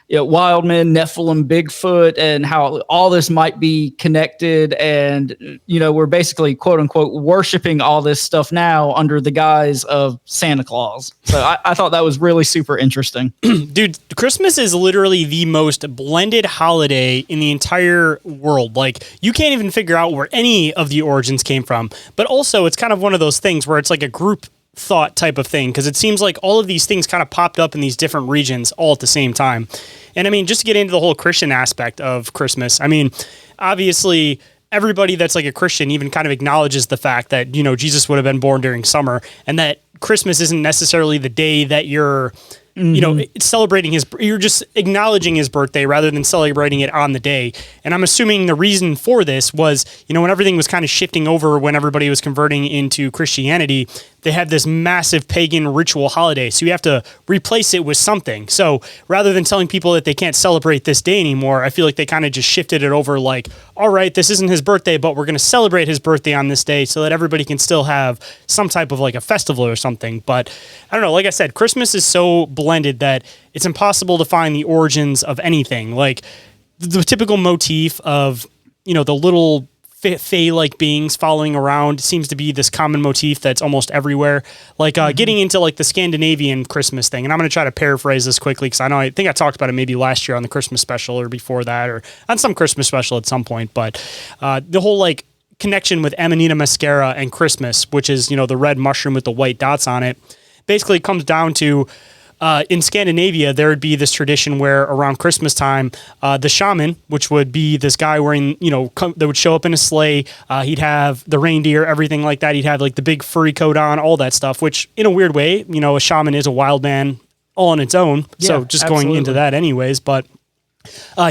Wildman, Nephilim, Bigfoot, and how all this might be connected. And, we're basically, quote unquote, worshiping all this stuff now under the guise of Santa Claus. So I thought that was really super interesting. Dude, Christmas is literally the most blended holiday in the entire world. Like, you can't even figure out where any of the origins came from. But also, it's kind of one of those things where it's like a group thought type of thing, because it seems like all of these things kind of popped up in these different regions all at the same time. And I mean, just to get into the whole Christian aspect of Christmas, I mean, obviously everybody that's like a Christian even kind of acknowledges the fact that, Jesus would have been born during summer, and that Christmas isn't necessarily the day that you're celebrating you're just acknowledging his birthday rather than celebrating it on the day. And I'm assuming the reason for this was, when everything was kind of shifting over, when everybody was converting into Christianity, they had this massive pagan ritual holiday. So you have to replace it with something. So rather than telling people that they can't celebrate this day anymore, I feel like they kind of just shifted it over like, all right, this isn't his birthday, but we're going to celebrate his birthday on this day so that everybody can still have some type of like a festival or something. But I don't know, like I said, Christmas is so blended that it's impossible to find the origins of anything. Like the typical motif of, the little fae-like beings following around seems to be this common motif that's almost everywhere. Like getting into like the Scandinavian Christmas thing, and I'm going to try to paraphrase this quickly because I think I talked about it maybe last year on the Christmas special or before that, or on some Christmas special at some point. But the whole like connection with Amanita muscaria and Christmas, which is the red mushroom with the white dots on it, basically comes down to in Scandinavia, there would be this tradition where around Christmas time, the shaman, which would be this guy wearing, that would show up in a sleigh. He'd have the reindeer, everything like that. He'd have like the big furry coat on, all that stuff, which in a weird way, a shaman is a wild man all on its own. Yeah, so just absolutely. Going into that anyways, but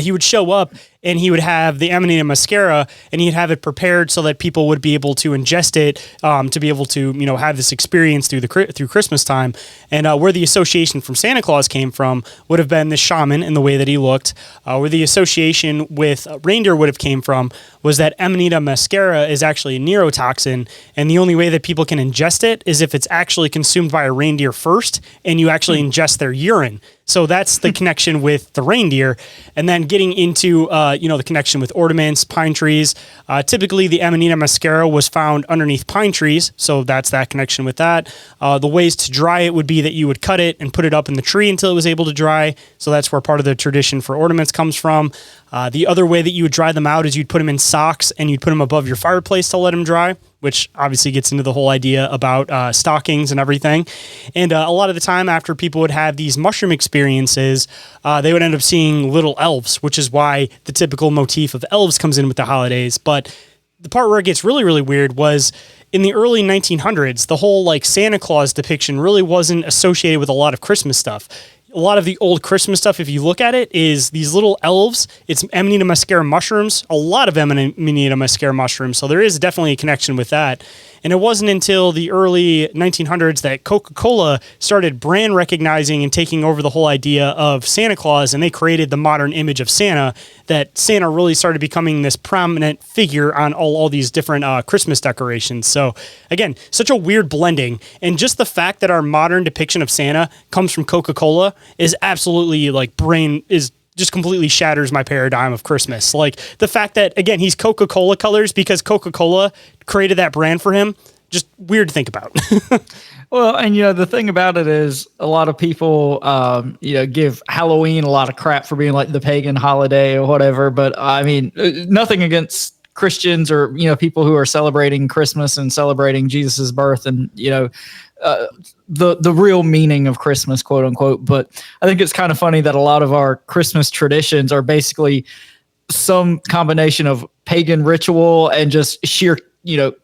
he would show up and he would have the Amanita muscaria, and he'd have it prepared so that people would be able to ingest it, to be able to, have this experience through Christmas time. And where the association from Santa Claus came from would have been the shaman and the way that he looked. Where the association with reindeer would have came from was that Amanita muscaria is actually a neurotoxin, and the only way that people can ingest it is if it's actually consumed by a reindeer first, and you actually ingest their urine. So that's the connection with the reindeer. And then getting into, the connection with ornaments, pine trees. Typically, the Amanita muscaria was found underneath pine trees. So that's that connection with that. The ways to dry it would be that you would cut it and put it up in the tree until it was able to dry. So that's where part of the tradition for ornaments comes from. The other way that you would dry them out is you'd put them in socks and you'd put them above your fireplace to let them dry, which obviously gets into the whole idea about stockings and everything. And a lot of the time after people would have these mushroom experiences, they would end up seeing little elves, which is why the typical motif of elves comes in with the holidays. But the part where it gets really, really weird was in the early 1900s, the whole like Santa Claus depiction really wasn't associated with a lot of Christmas stuff. A lot of the old Christmas stuff, if you look at it, is these little elves. It's Amanita muscaria mushrooms, a lot of Amanita muscaria mushrooms. So there is definitely a connection with that. And it wasn't until the early 1900s that Coca-Cola started brand recognizing and taking over the whole idea of Santa Claus, and they created the modern image of Santa, that Santa really started becoming this prominent figure on all these different Christmas decorations. So again, such a weird blending. And just the fact that our modern depiction of Santa comes from Coca-Cola is absolutely just completely shatters my paradigm of Christmas. Like the fact that, again, he's Coca-Cola colors because Coca-Cola created that brand for him, just weird to think about. Well, and the thing about it is a lot of people, give Halloween a lot of crap for being like the pagan holiday or whatever. But I mean, nothing against Christians or, people who are celebrating Christmas and celebrating Jesus's birth and, the real meaning of Christmas, quote unquote. But I think it's kind of funny that a lot of our Christmas traditions are basically some combination of pagan ritual and just sheer,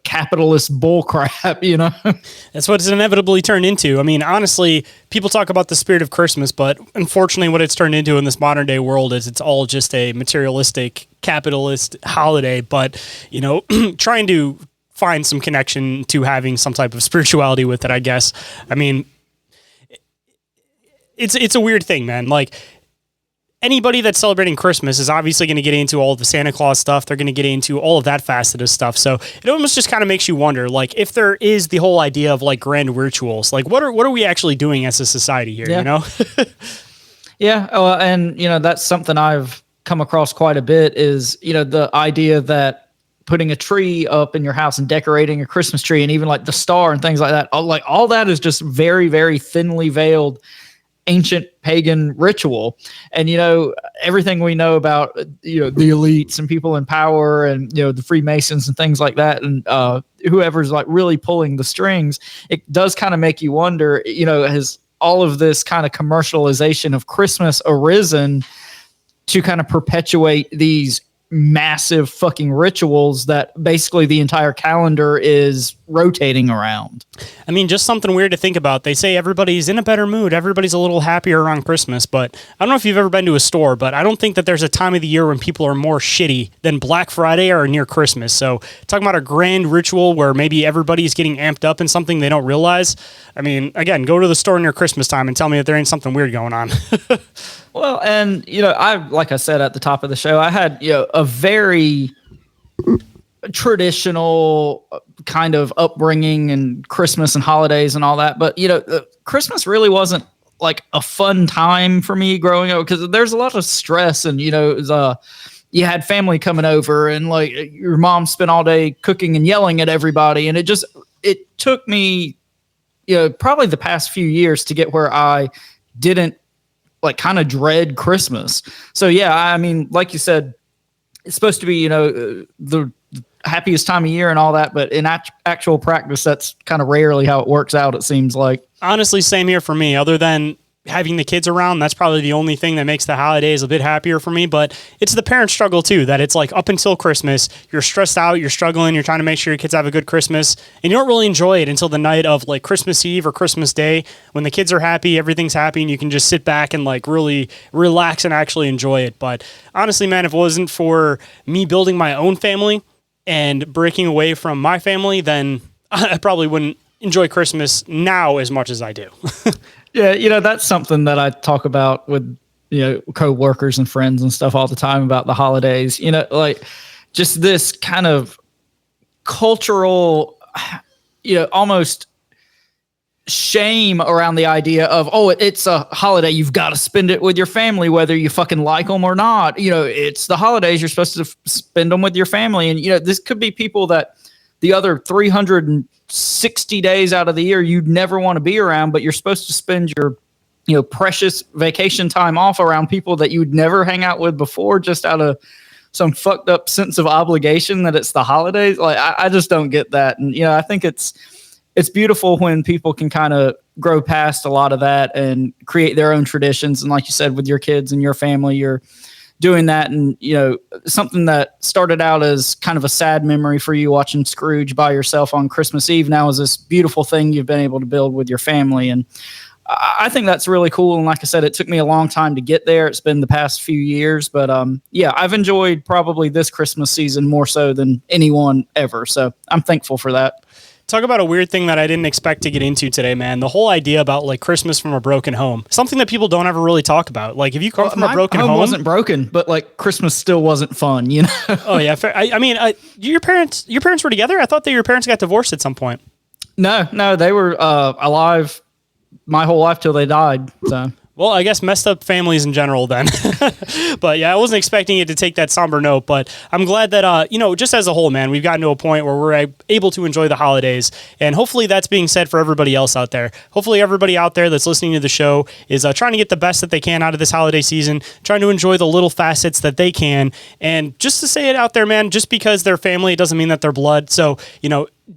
capitalist bull crap, That's what it's inevitably turned into. I mean, honestly, people talk about the spirit of Christmas, but unfortunately what it's turned into in this modern day world is it's all just a materialistic capitalist holiday. But, trying to find some connection to having some type of spirituality with it, I guess. I mean, it's a weird thing, man. Like, anybody that's celebrating Christmas is obviously going to get into all of the Santa Claus stuff. They're going to get into all of that facet of stuff. So it almost just kind of makes you wonder, like, if there is the whole idea of like grand rituals, like what are we actually doing as a society here, you know? Yeah. And that's something I've come across quite a bit is, the idea that putting a tree up in your house and decorating a Christmas tree and even like the star and things like that, all that is just very, very thinly veiled ancient pagan ritual. And everything we know about the elites and people in power and the Freemasons and things like that, and whoever's like really pulling the strings, it does kind of make you wonder, has all of this kind of commercialization of Christmas arisen to kind of perpetuate these massive fucking rituals that basically the entire calendar is rotating around? I mean, just something weird to think about. They say everybody's in a better mood. Everybody's a little happier around Christmas, but I don't know if you've ever been to a store, but I don't think that there's a time of the year when people are more shitty than Black Friday or near Christmas. So talking about a grand ritual where maybe everybody's getting amped up in something they don't realize. I mean, again, go to the store near Christmas time and tell me that there ain't something weird going on. Well, and like I said at the top of the show, I had a very traditional kind of upbringing and Christmas and holidays and all that, but Christmas really wasn't like a fun time for me growing up because there's a lot of stress and it was, you had family coming over and like your mom spent all day cooking and yelling at everybody, and it took me probably the past few years to get where I didn't like kind of dread Christmas. So yeah, I mean, like you said, it's supposed to be, the happiest time of year and all that, but in actual practice, that's kind of rarely how it works out, it seems like. Honestly, same here for me. Other than having the kids around, that's probably the only thing that makes the holidays a bit happier for me. But it's the parent struggle too, that it's like up until Christmas, you're stressed out, you're struggling, you're trying to make sure your kids have a good Christmas, and you don't really enjoy it until the night of like Christmas Eve or Christmas Day when the kids are happy, everything's happy, and you can just sit back and like really relax and actually enjoy it. But honestly, man, if it wasn't for me building my own family and breaking away from my family, then I probably wouldn't enjoy Christmas now as much as I do. Yeah, that's something that I talk about with, co-workers and friends and stuff all the time about the holidays, like just this kind of cultural, almost shame around the idea of, oh, it's a holiday. You've got to spend it with your family, whether you fucking like them or not. It's the holidays. You're supposed to spend them with your family. And, this could be people that the other 360 days out of the year you'd never want to be around, but you're supposed to spend your precious vacation time off around people that you would never hang out with before, just out of some fucked up sense of obligation that it's the holidays. Like I just don't get that. And I think it's beautiful when people can kind of grow past a lot of that and create their own traditions. And like you said, with your kids and your family, you're doing that. And, something that started out as kind of a sad memory for you watching Scrooge by yourself on Christmas Eve now is this beautiful thing you've been able to build with your family. And I think that's really cool. And like I said, it took me a long time to get there. It's been the past few years, but yeah, I've enjoyed probably this Christmas season more so than anyone ever. So I'm thankful for that. Talk about a weird thing that I didn't expect to get into today, man. The whole idea about like Christmas from a broken home, something that people don't ever really talk about. Like if you come from a broken home, wasn't broken, but like Christmas still wasn't fun, Oh yeah. Fair. I mean, your parents were together? I thought that your parents got divorced at some point. No, they were alive my whole life till they died. So. Well, I guess messed up families in general then. But yeah, I wasn't expecting it to take that somber note, but I'm glad that, just as a whole, man, we've gotten to a point where we're able to enjoy the holidays. And hopefully that's being said for everybody else out there. Hopefully everybody out there that's listening to the show is trying to get the best that they can out of this holiday season, trying to enjoy the little facets that they can. And just to say it out there, man, just because they're family, it doesn't mean that they're blood. So,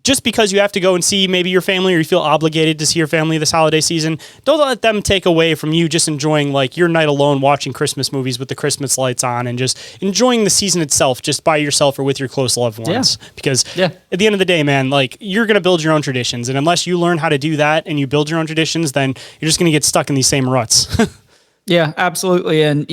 just because you have to go and see maybe your family or you feel obligated to see your family this holiday season, don't let them take away from you just enjoying like your night alone watching Christmas movies with the Christmas lights on and just enjoying the season itself just by yourself or with your close loved ones. Yeah. Because at the end of the day, man, like you're going to build your own traditions. And unless you learn how to do that and you build your own traditions, then you're just going to get stuck in these same ruts. Yeah, absolutely. And,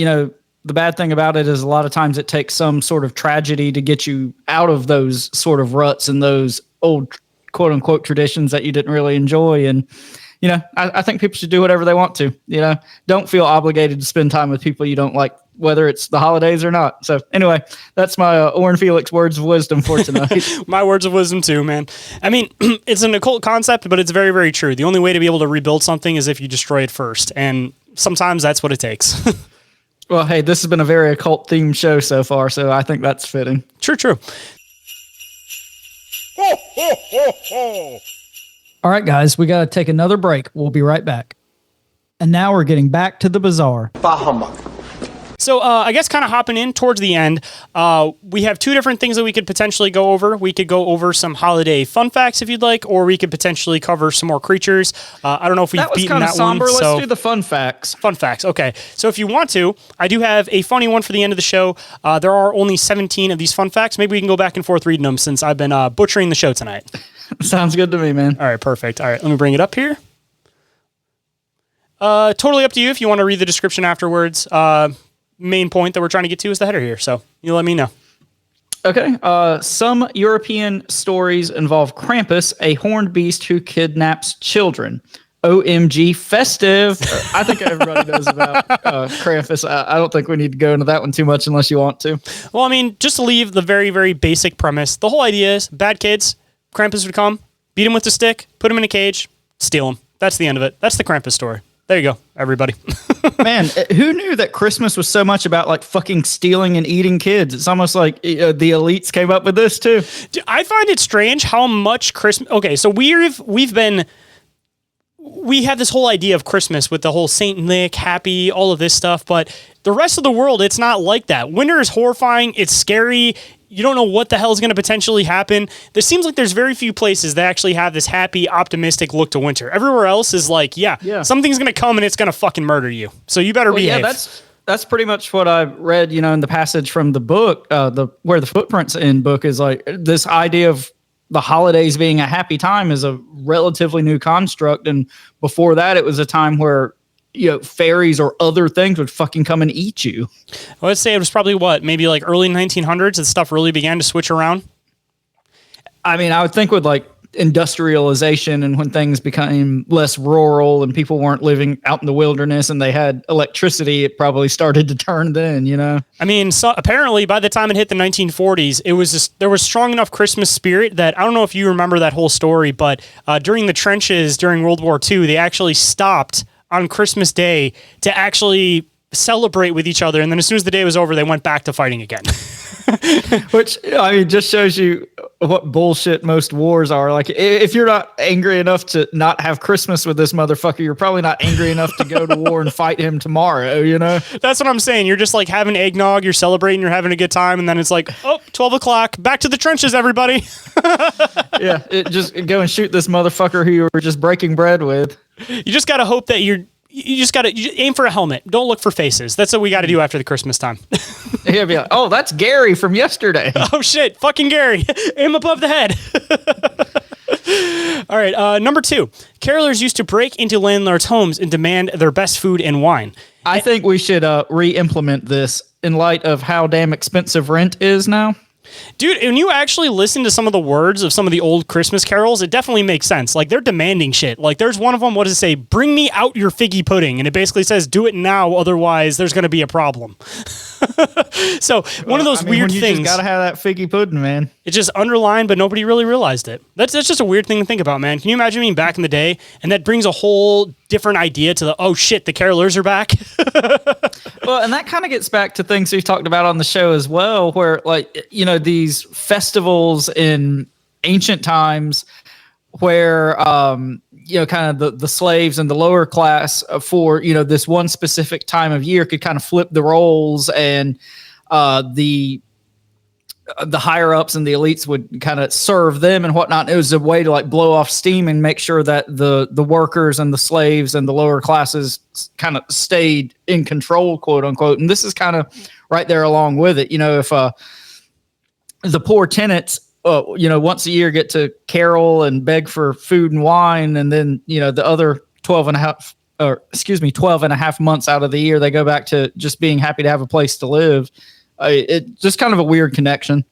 the bad thing about it is a lot of times it takes some sort of tragedy to get you out of those sort of ruts and those old quote unquote traditions that you didn't really enjoy. And, I think people should do whatever they want to, don't feel obligated to spend time with people you don't like, whether it's the holidays or not. So anyway, that's my Orin Felix words of wisdom for tonight. My words of wisdom too, man. I mean, it's an occult concept, but it's very, very true. The only way to be able to rebuild something is if you destroy it first. And sometimes that's what it takes. Well, hey, this has been a very occult themed show so far, so I think that's fitting. True. All right, guys, we got to take another break. We'll be right back. And now we're getting back to the bazaar. So I guess kind of hopping in towards the end, we have two different things that we could potentially go over. We could go over some holiday fun facts if you'd like, or we could potentially cover some more creatures. I don't know if we've beaten that somber. one. Let's do the fun facts. Fun facts. Okay. So if you want to, I do have a funny one for the end of the show. There are only 17 of these fun facts. Maybe we can go back and forth reading them since I've been butchering the show tonight. Sounds good to me, man. All right, perfect. All right, let me bring it up here. Totally up to you if you want to read the description afterwards. Main point that we're trying to get to is the header here, so you let me know. Okay. Some European stories involve Krampus, a horned beast who kidnaps children. OMG, festive. I think everybody knows about Krampus. I don't think we need to go into that one too much unless you want to. Well, I mean, just to leave the very, very basic premise, the whole idea is bad kids, Krampus would come, beat him with a stick, put him in a cage, steal him. That's the end of it. That's the Krampus story. There you go, everybody. Man, who knew that Christmas was so much about like fucking stealing and eating kids? It's almost like the elites came up with this too. I find it strange how much Christmas. Okay, so we have this whole idea of Christmas with the whole Saint Nick, happy, all of this stuff, but the rest of the world, it's not like that. Winter is horrifying. It's scary. You don't know what the hell is going to potentially happen. There seems like there's very few places that actually have this happy, optimistic look to winter. Everywhere else is like, yeah. Something's going to come and it's going to fucking murder you. So you better behave. Yeah, that's pretty much what I read, in the passage from the book, where the footprints in book is like this idea of the holidays being a happy time is a relatively new construct. And before that, it was a time where fairies or other things would fucking come and eat you. Well, let's say it was probably maybe like early 1900s that stuff really began to switch around. I mean, I would think with like industrialization and when things became less rural and people weren't living out in the wilderness and they had electricity, it probably started to turn then, I mean, so apparently by the time it hit the 1940s, it was there was strong enough Christmas spirit that I don't know if you remember that whole story, but during the trenches during World War II, they actually stopped on Christmas Day to actually celebrate with each other. And then as soon as the day was over, they went back to fighting again. Which, I mean, just shows you what bullshit most wars are. Like, if you're not angry enough to not have Christmas with this motherfucker, you're probably not angry enough to go to war and fight him tomorrow, That's what I'm saying. You're just like having eggnog, you're celebrating, you're having a good time, and then it's like, 12 o'clock, back to the trenches, everybody. Yeah, just go and shoot this motherfucker who you were just breaking bread with. You just got to hope that you just got to aim for a helmet. Don't look for faces. That's what we got to do after the Christmas time. He'll be like, oh, that's Gary from yesterday. Oh, shit. Fucking Gary. Aim above the head. All right. Number 2. Carolers used to break into landlords' homes and demand their best food and wine. I think we should re-implement this in light of how damn expensive rent is now. Dude, when you actually listen to some of the words of some of the old Christmas carols, it definitely makes sense. Like, they're demanding shit. Like, there's one of them, what does it say? Bring me out your figgy pudding. And it basically says, do it now, otherwise there's going to be a problem. So, one of those weird you things. You just got to have that figgy pudding, man. It's just underlined, but nobody really realized it. That's just a weird thing to think about, man. Can you imagine being back in the day? And that brings a whole different idea to oh shit, the carolers are back. Well, and that kind of gets back to things we've talked about on the show as well, where these festivals in ancient times where, kind of the slaves and the lower class for, this one specific time of year could kind of flip the roles and the higher ups and the elites would kind of serve them and whatnot. It was a way to like blow off steam and make sure that the workers and the slaves and the lower classes kind of stayed in control, quote unquote. And this is kind of right there along with it. If the poor tenants, once a year get to carol and beg for food and wine, and then, the other 12 and a half months out of the year, they go back to just being happy to have a place to live. It's just kind of a weird connection.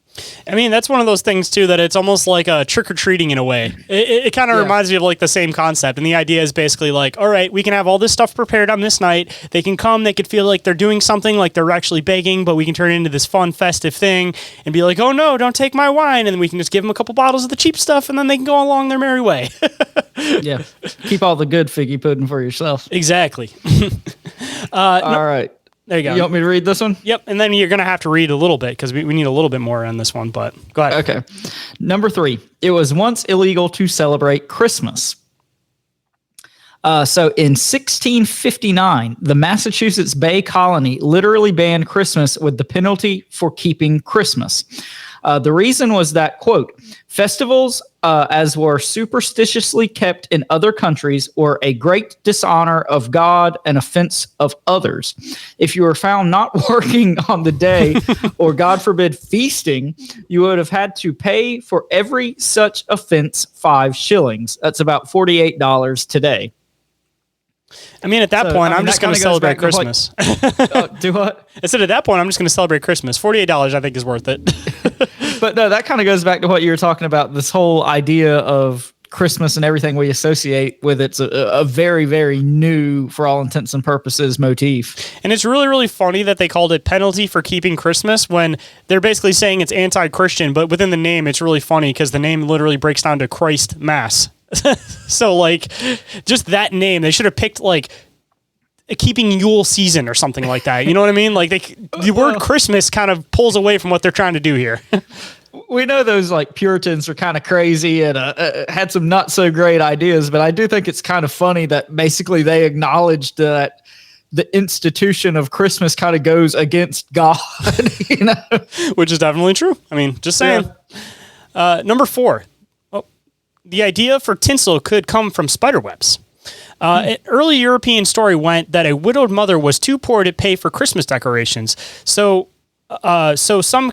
I mean, that's one of those things too that it's almost like a trick or treating in a way. It kind of reminds me of like the same concept, and the idea is basically like, all right, we can have all this stuff prepared on this night. They can come, they could feel like they're doing something, like they're actually begging, but we can turn it into this fun, festive thing and be like, oh no, don't take my wine, and then we can just give them a couple bottles of the cheap stuff, and then they can go along their merry way. Yeah, keep all the good figgy pudding for yourself. Exactly. All right. There you go. You want me to read this one? Yep, and then you're going to have to read a little bit because we need a little bit more on this one, but go ahead. Okay. Number 3. It was once illegal to celebrate Christmas. So in 1659, the Massachusetts Bay Colony literally banned Christmas with the penalty for keeping Christmas. The reason was that, quote, festivals, as were superstitiously kept in other countries, were a great dishonor of God and offense of others. If you were found not working on the day, or God forbid, feasting, you would have had to pay for every such offense 5 shillings. That's about $48 today. I mean, at that point, I'm just going to celebrate Christmas. Do what? I said at that point, I'm just going to celebrate Christmas. $48, I think, is worth it. But no, that kind of goes back to what you were talking about, this whole idea of Christmas and everything we associate with it's a very, very new, for all intents and purposes, motif. And it's really, really funny that they called it penalty for keeping Christmas when they're basically saying it's anti-Christian, but within the name, it's really funny because the name literally breaks down to Christ Mass. So, like, just that name, they should have picked, like, keeping Yule season or something like that. You know what I mean? Like, the word Christmas kind of pulls away from what they're trying to do here. We know those like Puritans are kind of crazy and had some not so great ideas, but I do think it's kind of funny that basically they acknowledged that the institution of Christmas kind of goes against God, you know? Which is definitely true. I mean, just saying. Yeah. Number 4. The idea for tinsel could come from spider webs. An early European story went that a widowed mother was too poor to pay for Christmas decorations. So some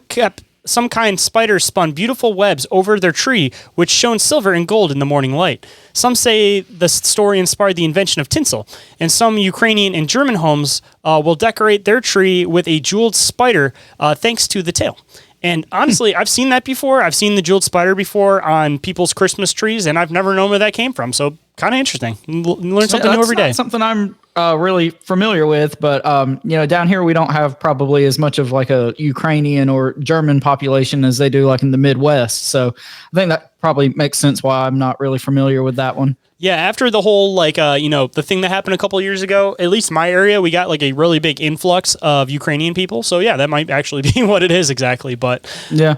kind spiders spun beautiful webs over their tree, which shone silver and gold in the morning light. Some say the story inspired the invention of tinsel, and some Ukrainian and German homes will decorate their tree with a jeweled spider thanks to the tale. And honestly, I've seen that before. I've seen the jeweled spider before on people's Christmas trees, and I've never known where that came from. So kind of interesting. Learn something new every day. Something I'm really familiar with, but down here we don't have probably as much of like a Ukrainian or German population as they do like in the Midwest. So I think that probably makes sense why I'm not really familiar with that one. Yeah, after the whole, the thing that happened a couple of years ago, at least my area, we got like a really big influx of Ukrainian people. So yeah, that might actually be what it is exactly. But yeah,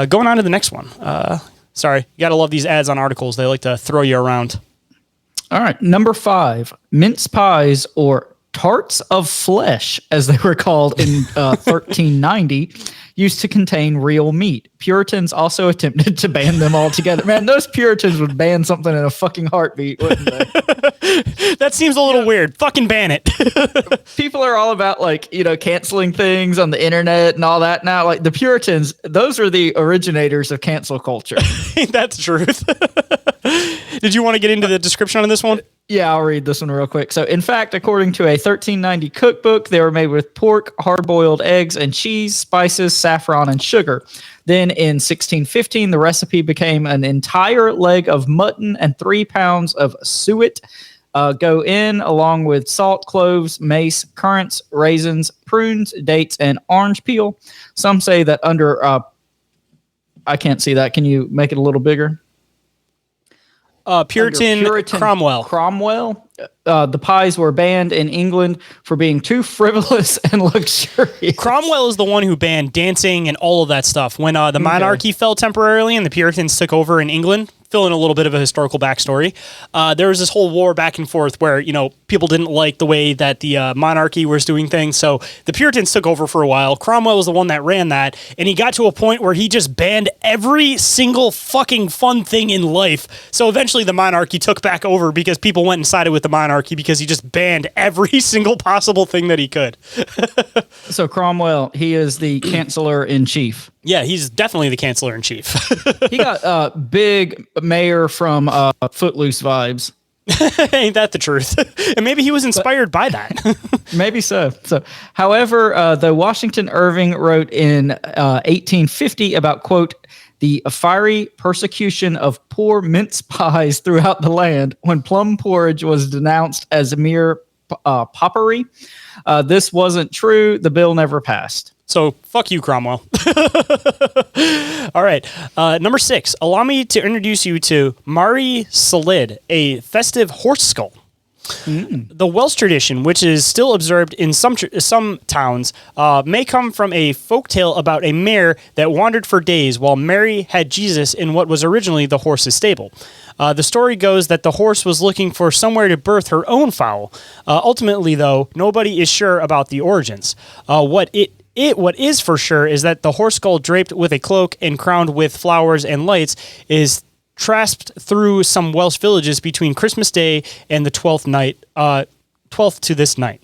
going on to the next one. Sorry, you got to love these ads on articles. They like to throw you around. All right, number 5, mince pies or tarts of flesh, as they were called in 1390, used to contain real meat. Puritans also attempted to ban them altogether. Man, those Puritans would ban something in a fucking heartbeat, wouldn't they? That seems a little weird. Fucking ban it. People are all about canceling things on the internet and all that now. Like the Puritans, those are the originators of cancel culture. That's truth. Did you want to get into the description on this one? Yeah, I'll read this one real quick. So, in fact, according to a 1390 cookbook, they were made with pork, hard-boiled eggs, and cheese, spices, saffron, and sugar. Then, in 1615, the recipe became an entire leg of mutton and 3 pounds of suet. Go in along with salt, cloves, mace, currants, raisins, prunes, dates, and orange peel. Some say that under... I can't see that. Can you make it a little bigger? Puritan Cromwell. The pies were banned in England for being too frivolous and luxurious. Cromwell is the one who banned dancing and all of that stuff. When the monarchy fell temporarily and the Puritans took over in England, fill in a little bit of a historical backstory. There was this whole war back and forth where, people didn't like the way that the monarchy was doing things. So the Puritans took over for a while. Cromwell was the one that ran that. And he got to a point where he just banned every single fucking fun thing in life. So eventually the monarchy took back over because people went and sided with the monarchy because he just banned every single possible thing that he could. So Cromwell, he is the Chancellor in Chief. Yeah, he's definitely the Chancellor in Chief. He got big mayor from Footloose vibes. Ain't that the truth? And maybe he was inspired by that. Maybe so. However, though Washington Irving wrote in 1850 about, quote, the fiery persecution of poor mince pies throughout the land when plum porridge was denounced as mere poppery, this wasn't true. The bill never passed. So fuck you, Cromwell. All right. Number 6. Allow me to introduce you to Mari Salid, a festive horse skull. The Welsh tradition, which is still observed in some towns, may come from a folktale about a mare that wandered for days while Mary had Jesus in what was originally the horse's stable. The story goes that the horse was looking for somewhere to birth her own foal. Ultimately, though, nobody is sure about the origins. What is for sure is that the horse skull draped with a cloak and crowned with flowers and lights is trasped through some Welsh villages between Christmas Day and the 12th to this night.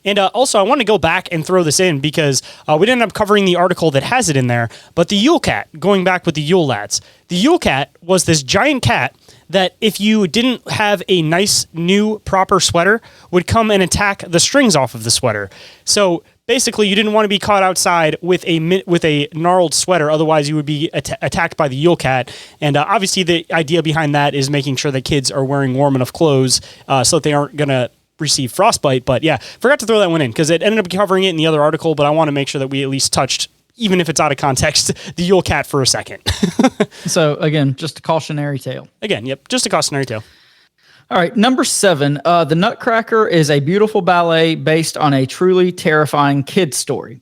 And also, I want to go back and throw this in because we didn't end up covering the article that has it in there, but the Yule cat, going back with the Yule lads. The Yule cat was this giant cat that if you didn't have a nice, new, proper sweater, would come and attack the strings off of the sweater. So basically, you didn't want to be caught outside with a gnarled sweater. Otherwise, you would be attacked by the Yule cat. And obviously, the idea behind that is making sure that kids are wearing warm enough clothes so that they aren't going to receive frostbite. But yeah, forgot to throw that one in because it ended up covering it in the other article. But I want to make sure that we at least touched, even if it's out of context, the Yule cat for a second. So again, just a cautionary tale. Again, yep, just a cautionary tale. All right, number 7, The Nutcracker is a beautiful ballet based on a truly terrifying kid's story.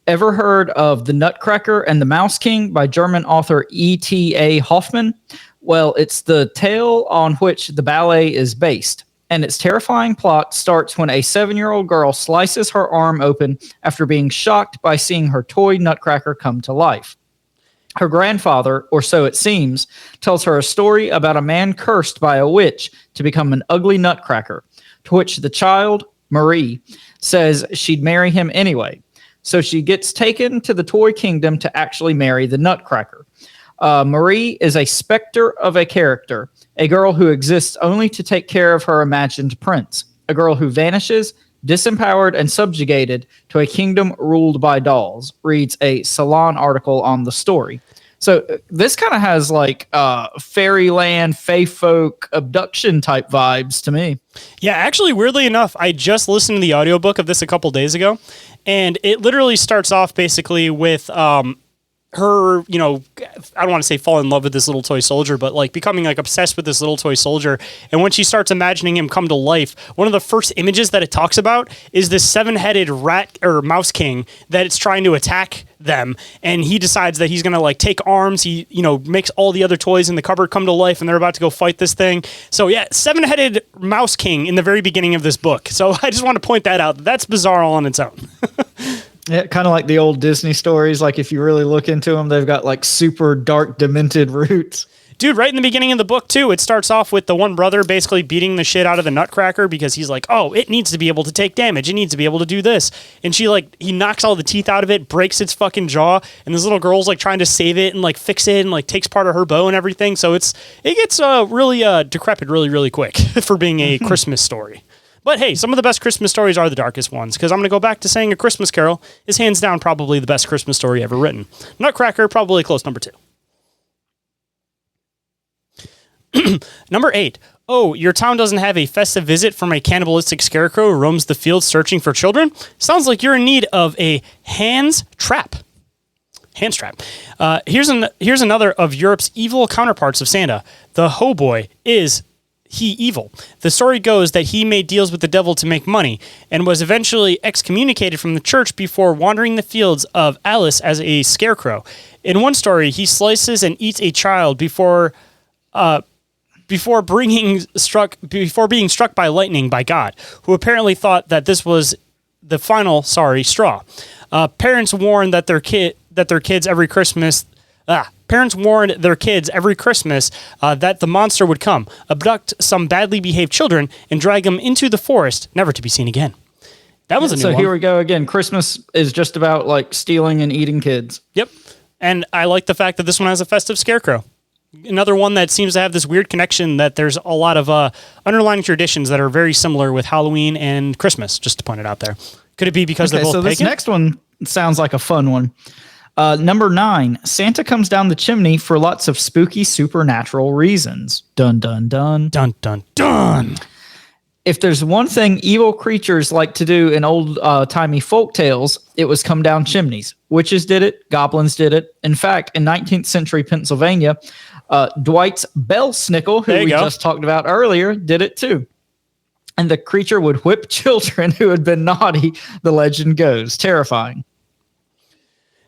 Ever heard of The Nutcracker and the Mouse King by German author E.T.A. Hoffmann? Well, it's the tale on which the ballet is based. And its terrifying plot starts when a 7-year-old girl slices her arm open after being shocked by seeing her toy Nutcracker come to life. Her grandfather, or so it seems, tells her a story about a man cursed by a witch to become an ugly nutcracker, to which the child, Marie, says she'd marry him anyway. So she gets taken to the toy kingdom to actually marry the nutcracker. Marie is a specter of a character, a girl who exists only to take care of her imagined prince, a girl who vanishes, disempowered and subjugated to a kingdom ruled by dolls, reads a Salon article on the story. So this kind of has like fairyland, fae folk, abduction type vibes to me. Yeah, actually, weirdly enough, I just listened to the audiobook of this a couple days ago, and it literally starts off basically with her, I don't want to say fall in love with this little toy soldier, but like becoming like obsessed with this little toy soldier. And when she starts imagining him come to life, one of the first images that it talks about is this 7-headed rat or mouse king that it's trying to attack them. And he decides that he's going to like take arms. He, makes all the other toys in the cupboard come to life and they're about to go fight this thing. So yeah, 7-headed mouse king in the very beginning of this book. So I just want to point that out. That's bizarre all on its own. Yeah, kind of like the old Disney stories. Like if you really look into them, they've got like super dark, demented roots. Dude, right in the beginning of the book, too, it starts off with the one brother basically beating the shit out of the Nutcracker because he's like, oh, it needs to be able to take damage. It needs to be able to do this. And he knocks all the teeth out of it, breaks its fucking jaw, and this little girl's like trying to save it and like fix it and like takes part of her bow and everything. So it gets really decrepit really, really quick for being a Christmas story. But hey, some of the best Christmas stories are the darkest ones, because I'm going to go back to saying A Christmas Carol is hands down probably the best Christmas story ever written. Nutcracker, probably close number 2. Number 8. Oh, your town doesn't have a festive visit from a cannibalistic scarecrow who roams the fields searching for children? Sounds like you're in need of a hands trap. Hands trap. Here's another of Europe's evil counterparts of Santa. The ho boy is he evil. The story goes that he made deals with the devil to make money and was eventually excommunicated from the church before wandering the fields of Alice as a scarecrow. In one story, he slices and eats a child before being struck by lightning by God, who apparently thought that this was the final straw. Parents warned their kids every Christmas that the monster would come, abduct some badly behaved children, and drag them into the forest, never to be seen again. That was a new one. So here we go again. Christmas is just about like stealing and eating kids. Yep. And I like the fact that this one has a festive scarecrow. another one that seems to have this weird connection that there's a lot of underlying traditions that are very similar with Halloween and Christmas, just to point it out there. Could it be because they're both so pagan? This next one sounds like a fun one. Number 9, Santa comes down the chimney for lots of spooky supernatural reasons. Dun, dun, dun. Dun, dun, dun. If there's one thing evil creatures like to do in old timey folk tales, it was come down chimneys. Witches did it. Goblins did it. In fact, in 19th century Pennsylvania, Dwight's Belsnickel, who we just talked about earlier, did it too. And the creature would whip children who had been naughty, the legend goes. Terrifying.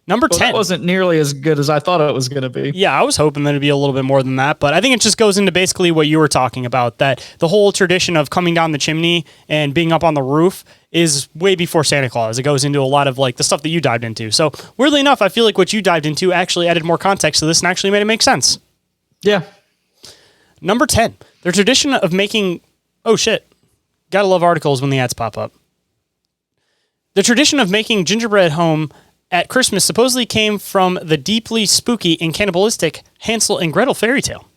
Number 10. That wasn't nearly as good as I thought it was going to be. Yeah, I was hoping that it'd be a little bit more than that, but I think it just goes into basically what you were talking about, that the whole tradition of coming down the chimney and being up on the roof is way before Santa Claus. It goes into a lot of like the stuff that you dived into. So weirdly enough, I feel like what you dived into actually added more context to this and actually made it make sense. Yeah. Number 10, the tradition of making... Oh, shit. Gotta love articles when the ads pop up. The tradition of making gingerbread home at Christmas supposedly came from the deeply spooky and cannibalistic Hansel and Gretel fairy tale.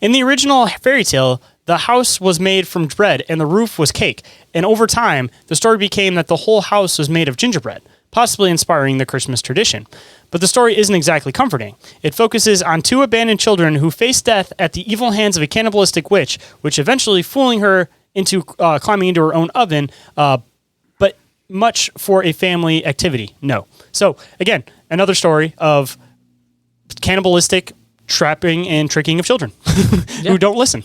In the original fairy tale, the house was made from bread and the roof was cake, and over time, the story became that the whole house was made of gingerbread, possibly inspiring the Christmas tradition. But the story isn't exactly comforting. It focuses on 2 abandoned children who face death at the evil hands of a cannibalistic witch, which eventually fooling her into climbing into her own oven, but much for a family activity. No. So, again, another story of cannibalistic trapping and tricking of children who don't listen.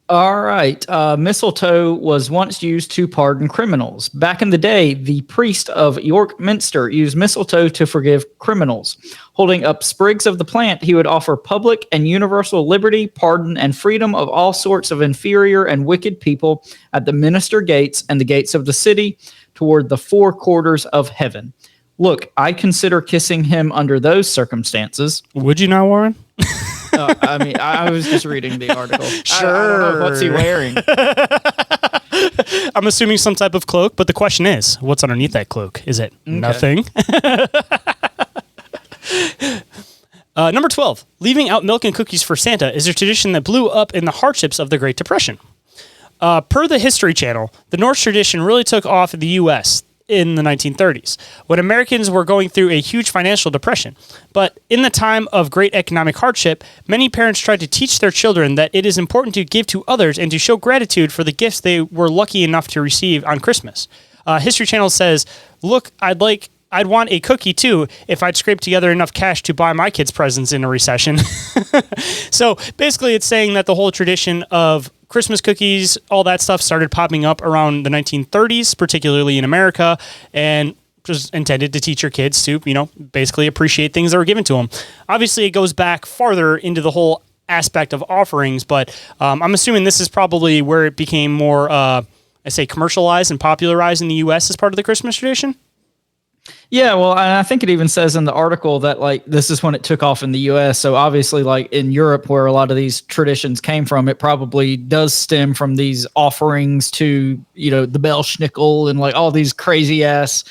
All right. Mistletoe was once used to pardon criminals. Back in the day, the priest of York Minster used mistletoe to forgive criminals. Holding up sprigs of the plant, he would offer public and universal liberty, pardon, and freedom of all sorts of inferior and wicked people at the Minster gates and the gates of the city toward the 4 quarters of heaven. Look, I consider kissing him under those circumstances. Would you not, Warren? I mean, I was just reading the article. Sure. I don't know, what's he wearing? I'm assuming some type of cloak, but the question is, what's underneath that cloak? Is it nothing? Number 12, leaving out milk and cookies for Santa is a tradition that blew up in the hardships of the Great Depression. Per the History Channel, the Norse tradition really took off in the U.S. in the 1930s, when Americans were going through a huge financial depression. But in the time of great economic hardship, many parents tried to teach their children that it is important to give to others and to show gratitude for the gifts they were lucky enough to receive on Christmas. History Channel says, look, I'd want a cookie too if I'd scrape together enough cash to buy my kids presents in a recession. So basically it's saying that the whole tradition of Christmas cookies, all that stuff started popping up around the 1930s, particularly in America, and just intended to teach your kids to, basically appreciate things that were given to them. Obviously, it goes back farther into the whole aspect of offerings, but I'm assuming this is probably where it became more, commercialized and popularized in the U.S. as part of the Christmas tradition. Yeah, well, and I think it even says in the article that this is when it took off in the U.S. So obviously, in Europe, where a lot of these traditions came from, it probably does stem from these offerings to the Belsnickel and all these crazy ass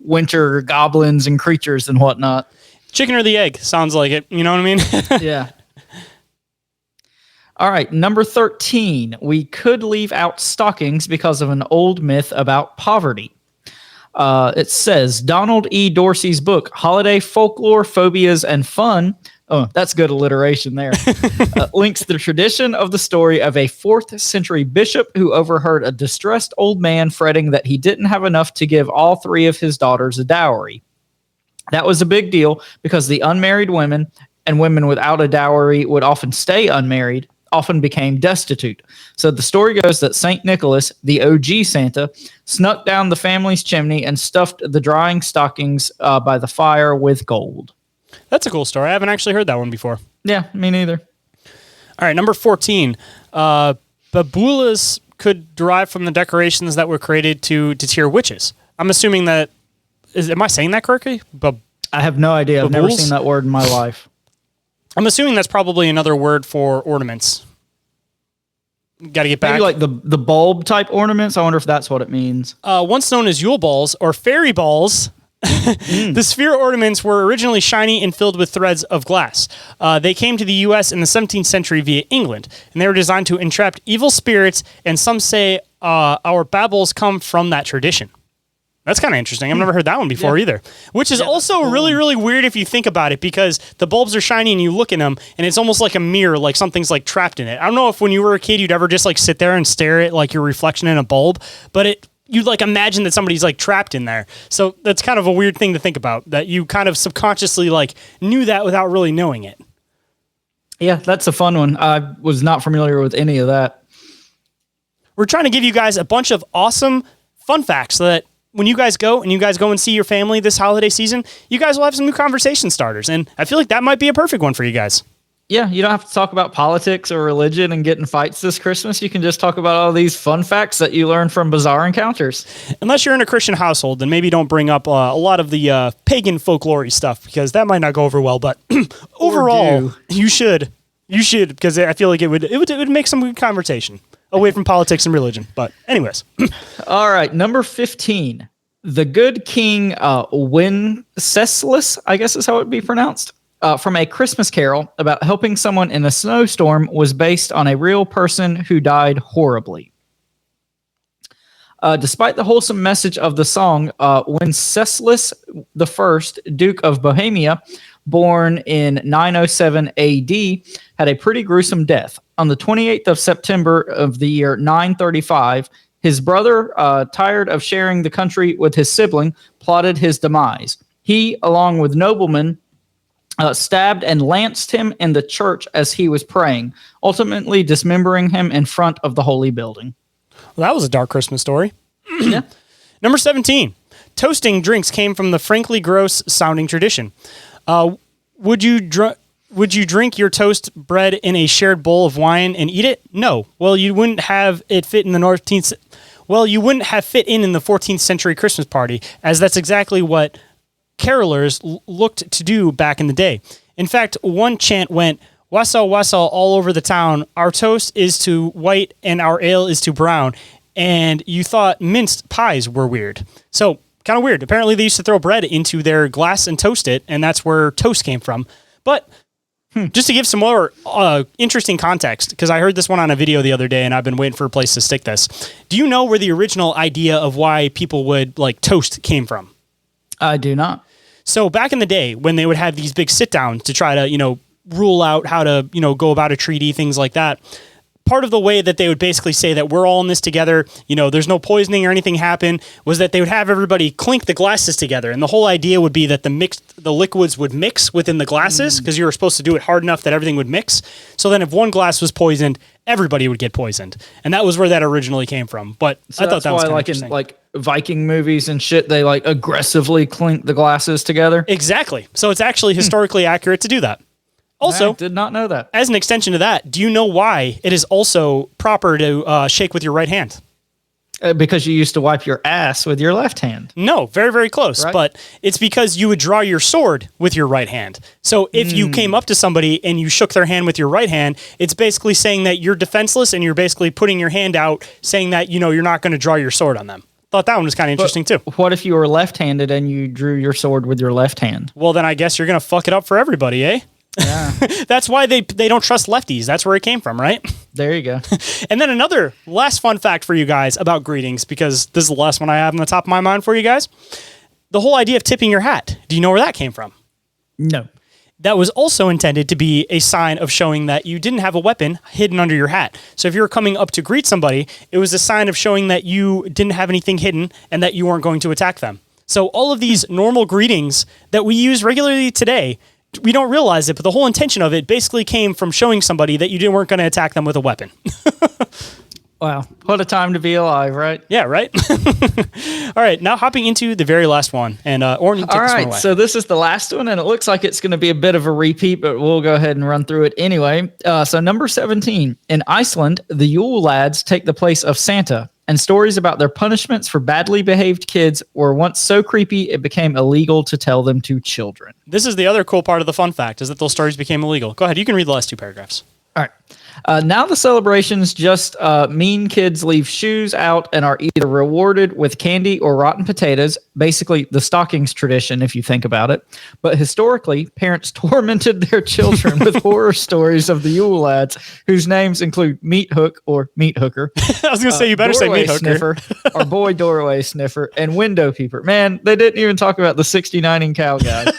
winter goblins and creatures and whatnot. Chicken or the egg sounds like it. You know what I mean? Yeah. All right, number 13. We could leave out stockings because of an old myth about poverty. It says Donald E. Dorsey's book, Holiday Folklore, Phobias, and Fun. Oh, that's good alliteration there. Links the tradition of the story of a 4th century bishop who overheard a distressed old man fretting that he didn't have enough to give all 3 of his daughters a dowry. That was a big deal because the unmarried women and women without a dowry would often stay unmarried, often became destitute. So the story goes that St. Nicholas, the OG Santa, snuck down the family's chimney and stuffed the drying stockings by the fire with gold. That's a cool story. I haven't actually heard that one before. Yeah, me neither. All right, number 14. Babulas could derive from the decorations that were created to deter witches. I'm assuming that... Am I saying that correctly? I have no idea. I've never seen that word in my life. I'm assuming that's probably another word for ornaments. Got to get back. Maybe the bulb type ornaments. I wonder if that's what it means. Once known as Yule balls or fairy balls, The sphere ornaments were originally shiny and filled with threads of glass. They came to the U.S. in the 17th century via England, and they were designed to entrap evil spirits, and some say our baubles come from that tradition. That's kind of interesting. I've never heard that one before either. Which is also really, really weird if you think about it, because the bulbs are shiny and you look in them and it's almost like a mirror, like something's like trapped in it. I don't know if when you were a kid you'd ever just like sit there and stare at like your reflection in a bulb, but you'd like imagine that somebody's like trapped in there. So that's kind of a weird thing to think about, that you kind of subconsciously like knew that without really knowing it. Yeah, that's a fun one. I was not familiar with any of that. We're trying to give you guys a bunch of awesome fun facts so that when you guys go and see your family this holiday season, you guys will have some new conversation starters. And I feel like that might be a perfect one for you guys. Yeah, you don't have to talk about politics or religion and get in fights this Christmas. You can just talk about all these fun facts that you learn from bizarre encounters. Unless you're in a Christian household, then maybe don't bring up a lot of the pagan folklore stuff, because that might not go over well. But overall, you should, because I feel like it would make some good conversation away from politics and religion. But anyways. All right. Number 15, the good King Wenceslas, I guess is how it would be pronounced, from A Christmas Carol about helping someone in a snowstorm, was based on a real person who died horribly. Despite the wholesome message of the song, Wenceslas I, Duke of Bohemia, born in 907 AD, had a pretty gruesome death. On the 28th of September of the year 935, his brother, tired of sharing the country with his sibling, plotted his demise. He, along with noblemen, stabbed and lanced him in the church as he was praying, ultimately dismembering him in front of the holy building. Well, that was a dark Christmas story. Yeah. Number 17. Toasting drinks came from the frankly gross sounding tradition. Would you drink your toast bread in a shared bowl of wine and eat it? No. Well, you wouldn't have it fit in the 14th. Well, you wouldn't have fit in the 14th century Christmas party, as that's exactly what carolers looked to do back in the day. In fact, one chant went, "Wassail, wassail all over the town. Our toast is to white and our ale is to brown." And you thought minced pies were weird. So kind of weird. Apparently they used to throw bread into their glass and toast it, and that's where toast came from. But just to give some more interesting context, because I heard this one on a video the other day and I've been waiting for a place to stick this. Do you know where the original idea of why people would like toast came from? I do not. So back in the day when they would have these big sit downs to try to, rule out how to, go about a treaty, things like that. Part of the way that they would basically say that we're all in this together, there's no poisoning or anything happen, was that they would have everybody clink the glasses together. And the whole idea would be that the liquids would mix within the glasses, because you were supposed to do it hard enough that everything would mix. So then if one glass was poisoned, everybody would get poisoned. And that was where that originally came from. But I thought that was kind of interesting. In like Viking movies and shit, they like aggressively clink the glasses together. Exactly. So it's actually historically accurate to do that. Also, I did not know that. As an extension to that, do you know why it is also proper to shake with your right hand? Because you used to wipe your ass with your left hand. No, very, very close. Right? But it's because you would draw your sword with your right hand. So if you came up to somebody and you shook their hand with your right hand, it's basically saying that you're defenseless and you're basically putting your hand out, saying that, you're not going to draw your sword on them. Thought that one was kind of interesting too. What if you were left-handed and you drew your sword with your left hand? Well, then I guess you're going to fuck it up for everybody, eh? Yeah. That's why they don't trust lefties. That's where it came from, right? There you go. And then another last fun fact for you guys about greetings, because this is the last one I have on the top of my mind for you guys. The whole idea of tipping your hat. Do you know where that came from? No. That was also intended to be a sign of showing that you didn't have a weapon hidden under your hat. So if you were coming up to greet somebody, it was a sign of showing that you didn't have anything hidden and that you weren't going to attack them. So all of these normal greetings that we use regularly today, we don't realize it, but the whole intention of it basically came from showing somebody that you weren't going to attack them with a weapon. Wow. What a time to be alive, right? Yeah, right? All right, now hopping into the very last one. And Orin, you take this one away. So this is the last one, and it looks like it's going to be a bit of a repeat, but we'll go ahead and run through it anyway. So number 17. In Iceland, the Yule lads take the place of Santa, and stories about their punishments for badly behaved kids were once so creepy it became illegal to tell them to children. This is the other cool part of the fun fact, is that those stories became illegal. Go ahead, you can read the last two paragraphs. All right. Now the celebrations just mean kids leave shoes out and are either rewarded with candy or rotten potatoes, basically the stockings tradition, if you think about it. But historically, parents tormented their children with horror stories of the Yule lads, whose names include Meat Hook or Meat Hooker. I was going to say, you better say Meat Hooker. Sniffer, our boy Doorway Sniffer, and Window Peeper. Man, they didn't even talk about the 69ing cow guy.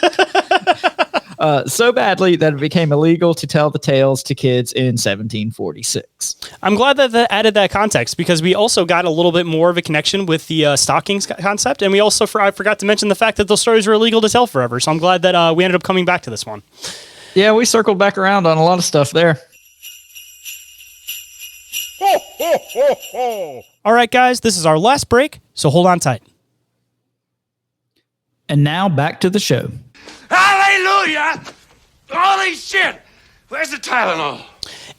So badly that it became illegal to tell the tales to kids in 1746. I'm glad that that added that context, because we also got a little bit more of a connection with the stockings concept. And we also, I forgot to mention the fact that those stories were illegal to tell forever. So I'm glad that we ended up coming back to this one. Yeah, we circled back around on a lot of stuff there. All right, guys, this is our last break, so hold on tight. And now back to the show. Hallelujah! Holy shit! Where's the Tylenol?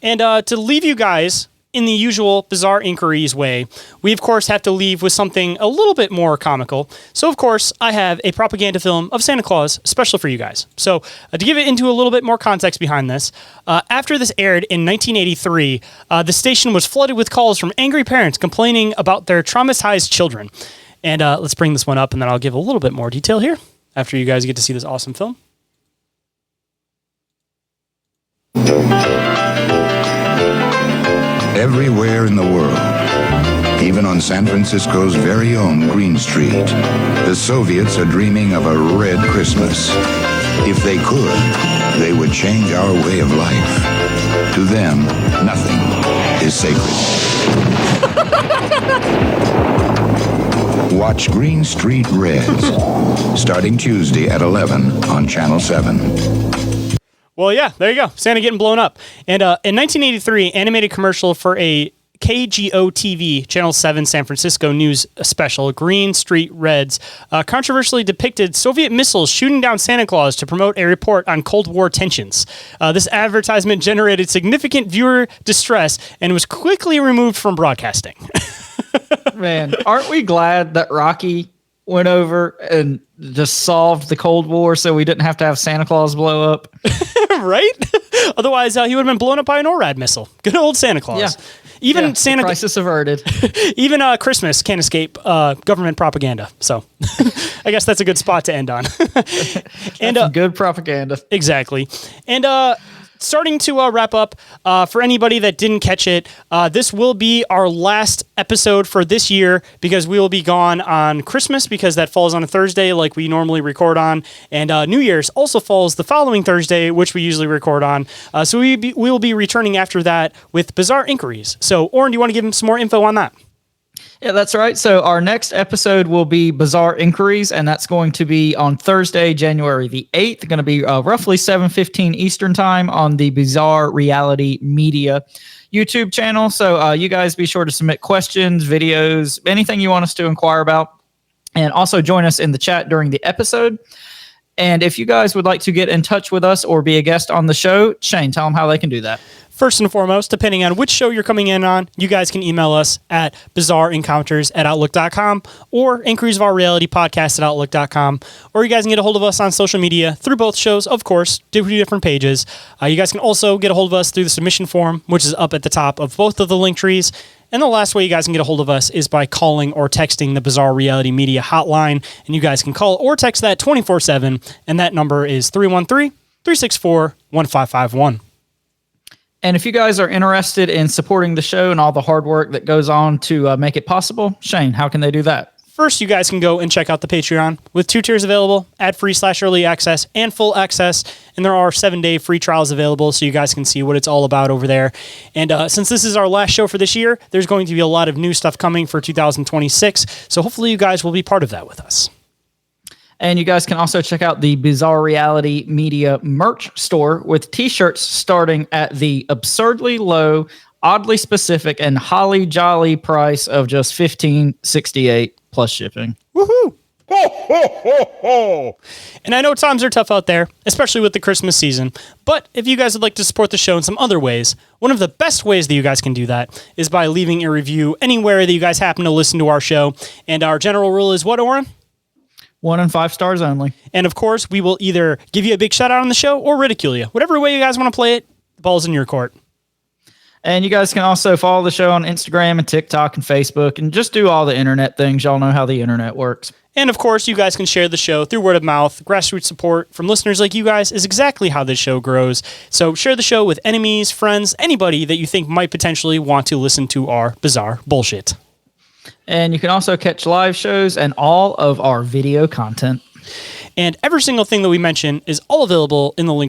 And to leave you guys in the usual Bizarre Inquiries way, we of course have to leave with something a little bit more comical. So of course, I have a propaganda film of Santa Claus special for you guys. So to give it into a little bit more context behind this, after this aired in 1983, the station was flooded with calls from angry parents complaining about their traumatized children. And let's bring this one up, and then I'll give a little bit more detail here after you guys get to see this awesome film. Everywhere in the world, even on San Francisco's very own Green Street, the Soviets are dreaming of a red Christmas. If they could, they would change our way of life. To them, nothing is sacred. Watch Green Street Reds, starting Tuesday at 11 on Channel 7. Well, yeah, there you go. Santa getting blown up. And in 1983, animated commercial for a KGO-TV, Channel 7 San Francisco News special, Green Street Reds, controversially depicted Soviet missiles shooting down Santa Claus to promote a report on Cold War tensions. This advertisement generated significant viewer distress and was quickly removed from broadcasting. Man, aren't we glad that Rocky went over and just solved the Cold War so we didn't have to have Santa Claus blow up? Right? Otherwise, he would have been blown up by an ORAD missile. Good old Santa Claus. Yeah. Even Santa crisis averted. Even Christmas can't escape government propaganda. So I guess that's a good spot to end on. And good propaganda. Exactly. And starting to wrap up, for anybody that didn't catch it, this will be our last episode for this year, because we will be gone on Christmas, because that falls on a Thursday like we normally record on, and New Year's also falls the following Thursday, which we usually record on. So we will be returning after that with Bizarre Inquiries. So, Orin, do you want to give him some more info on that? Yeah, that's right. So our next episode will be Bizarre Inquiries, and that's going to be on Thursday, January the 8th, going to be roughly 7:15 Eastern time on the Bizarre Reality Media YouTube channel. So you guys be sure to submit questions, videos, anything you want us to inquire about, and also join us in the chat during the episode. And if you guys would like to get in touch with us or be a guest on the show, Shane, tell them how they can do that. First and foremost, depending on which show you're coming in on, you guys can email us at bizarreencounters@outlook.com or inquiriersofourealitypodcast@outlook.com, or you guys can get a hold of us on social media through both shows, of course, different pages. You guys can also get a hold of us through the submission form, which is up at the top of both of the link trees. And the last way you guys can get a hold of us is by calling or texting the Bizarre Reality Media hotline, and you guys can call or text that 24/7, and that number is 313-364-1551. And if you guys are interested in supporting the show and all the hard work that goes on to make it possible, Shane, how can they do that? First, you guys can go and check out the Patreon with 2 tiers available, ad-free/early access and full access. And there are 7-day free trials available, so you guys can see what it's all about over there. And since this is our last show for this year, there's going to be a lot of new stuff coming for 2026. So hopefully you guys will be part of that with us. And you guys can also check out the Bizarre Reality Media merch store with t-shirts starting at the absurdly low, oddly specific, and holly jolly price of just $15.68 plus shipping. Woohoo! And I know times are tough out there, especially with the Christmas season. But if you guys would like to support the show in some other ways, one of the best ways that you guys can do that is by leaving a review anywhere that you guys happen to listen to our show. And our general rule is what, Orin? 1 and 5 stars only. And of course, we will either give you a big shout out on the show or ridicule you. Whatever way you guys want to play it, the ball's in your court. And you guys can also follow the show on Instagram and TikTok and Facebook and just do all the internet things. Y'all know how the internet works. And of course, you guys can share the show through word of mouth. Grassroots support from listeners like you guys is exactly how this show grows. So share the show with enemies, friends, anybody that you think might potentially want to listen to our bizarre bullshit. And you can also catch live shows and all of our video content. And every single thing that we mention is all available in the link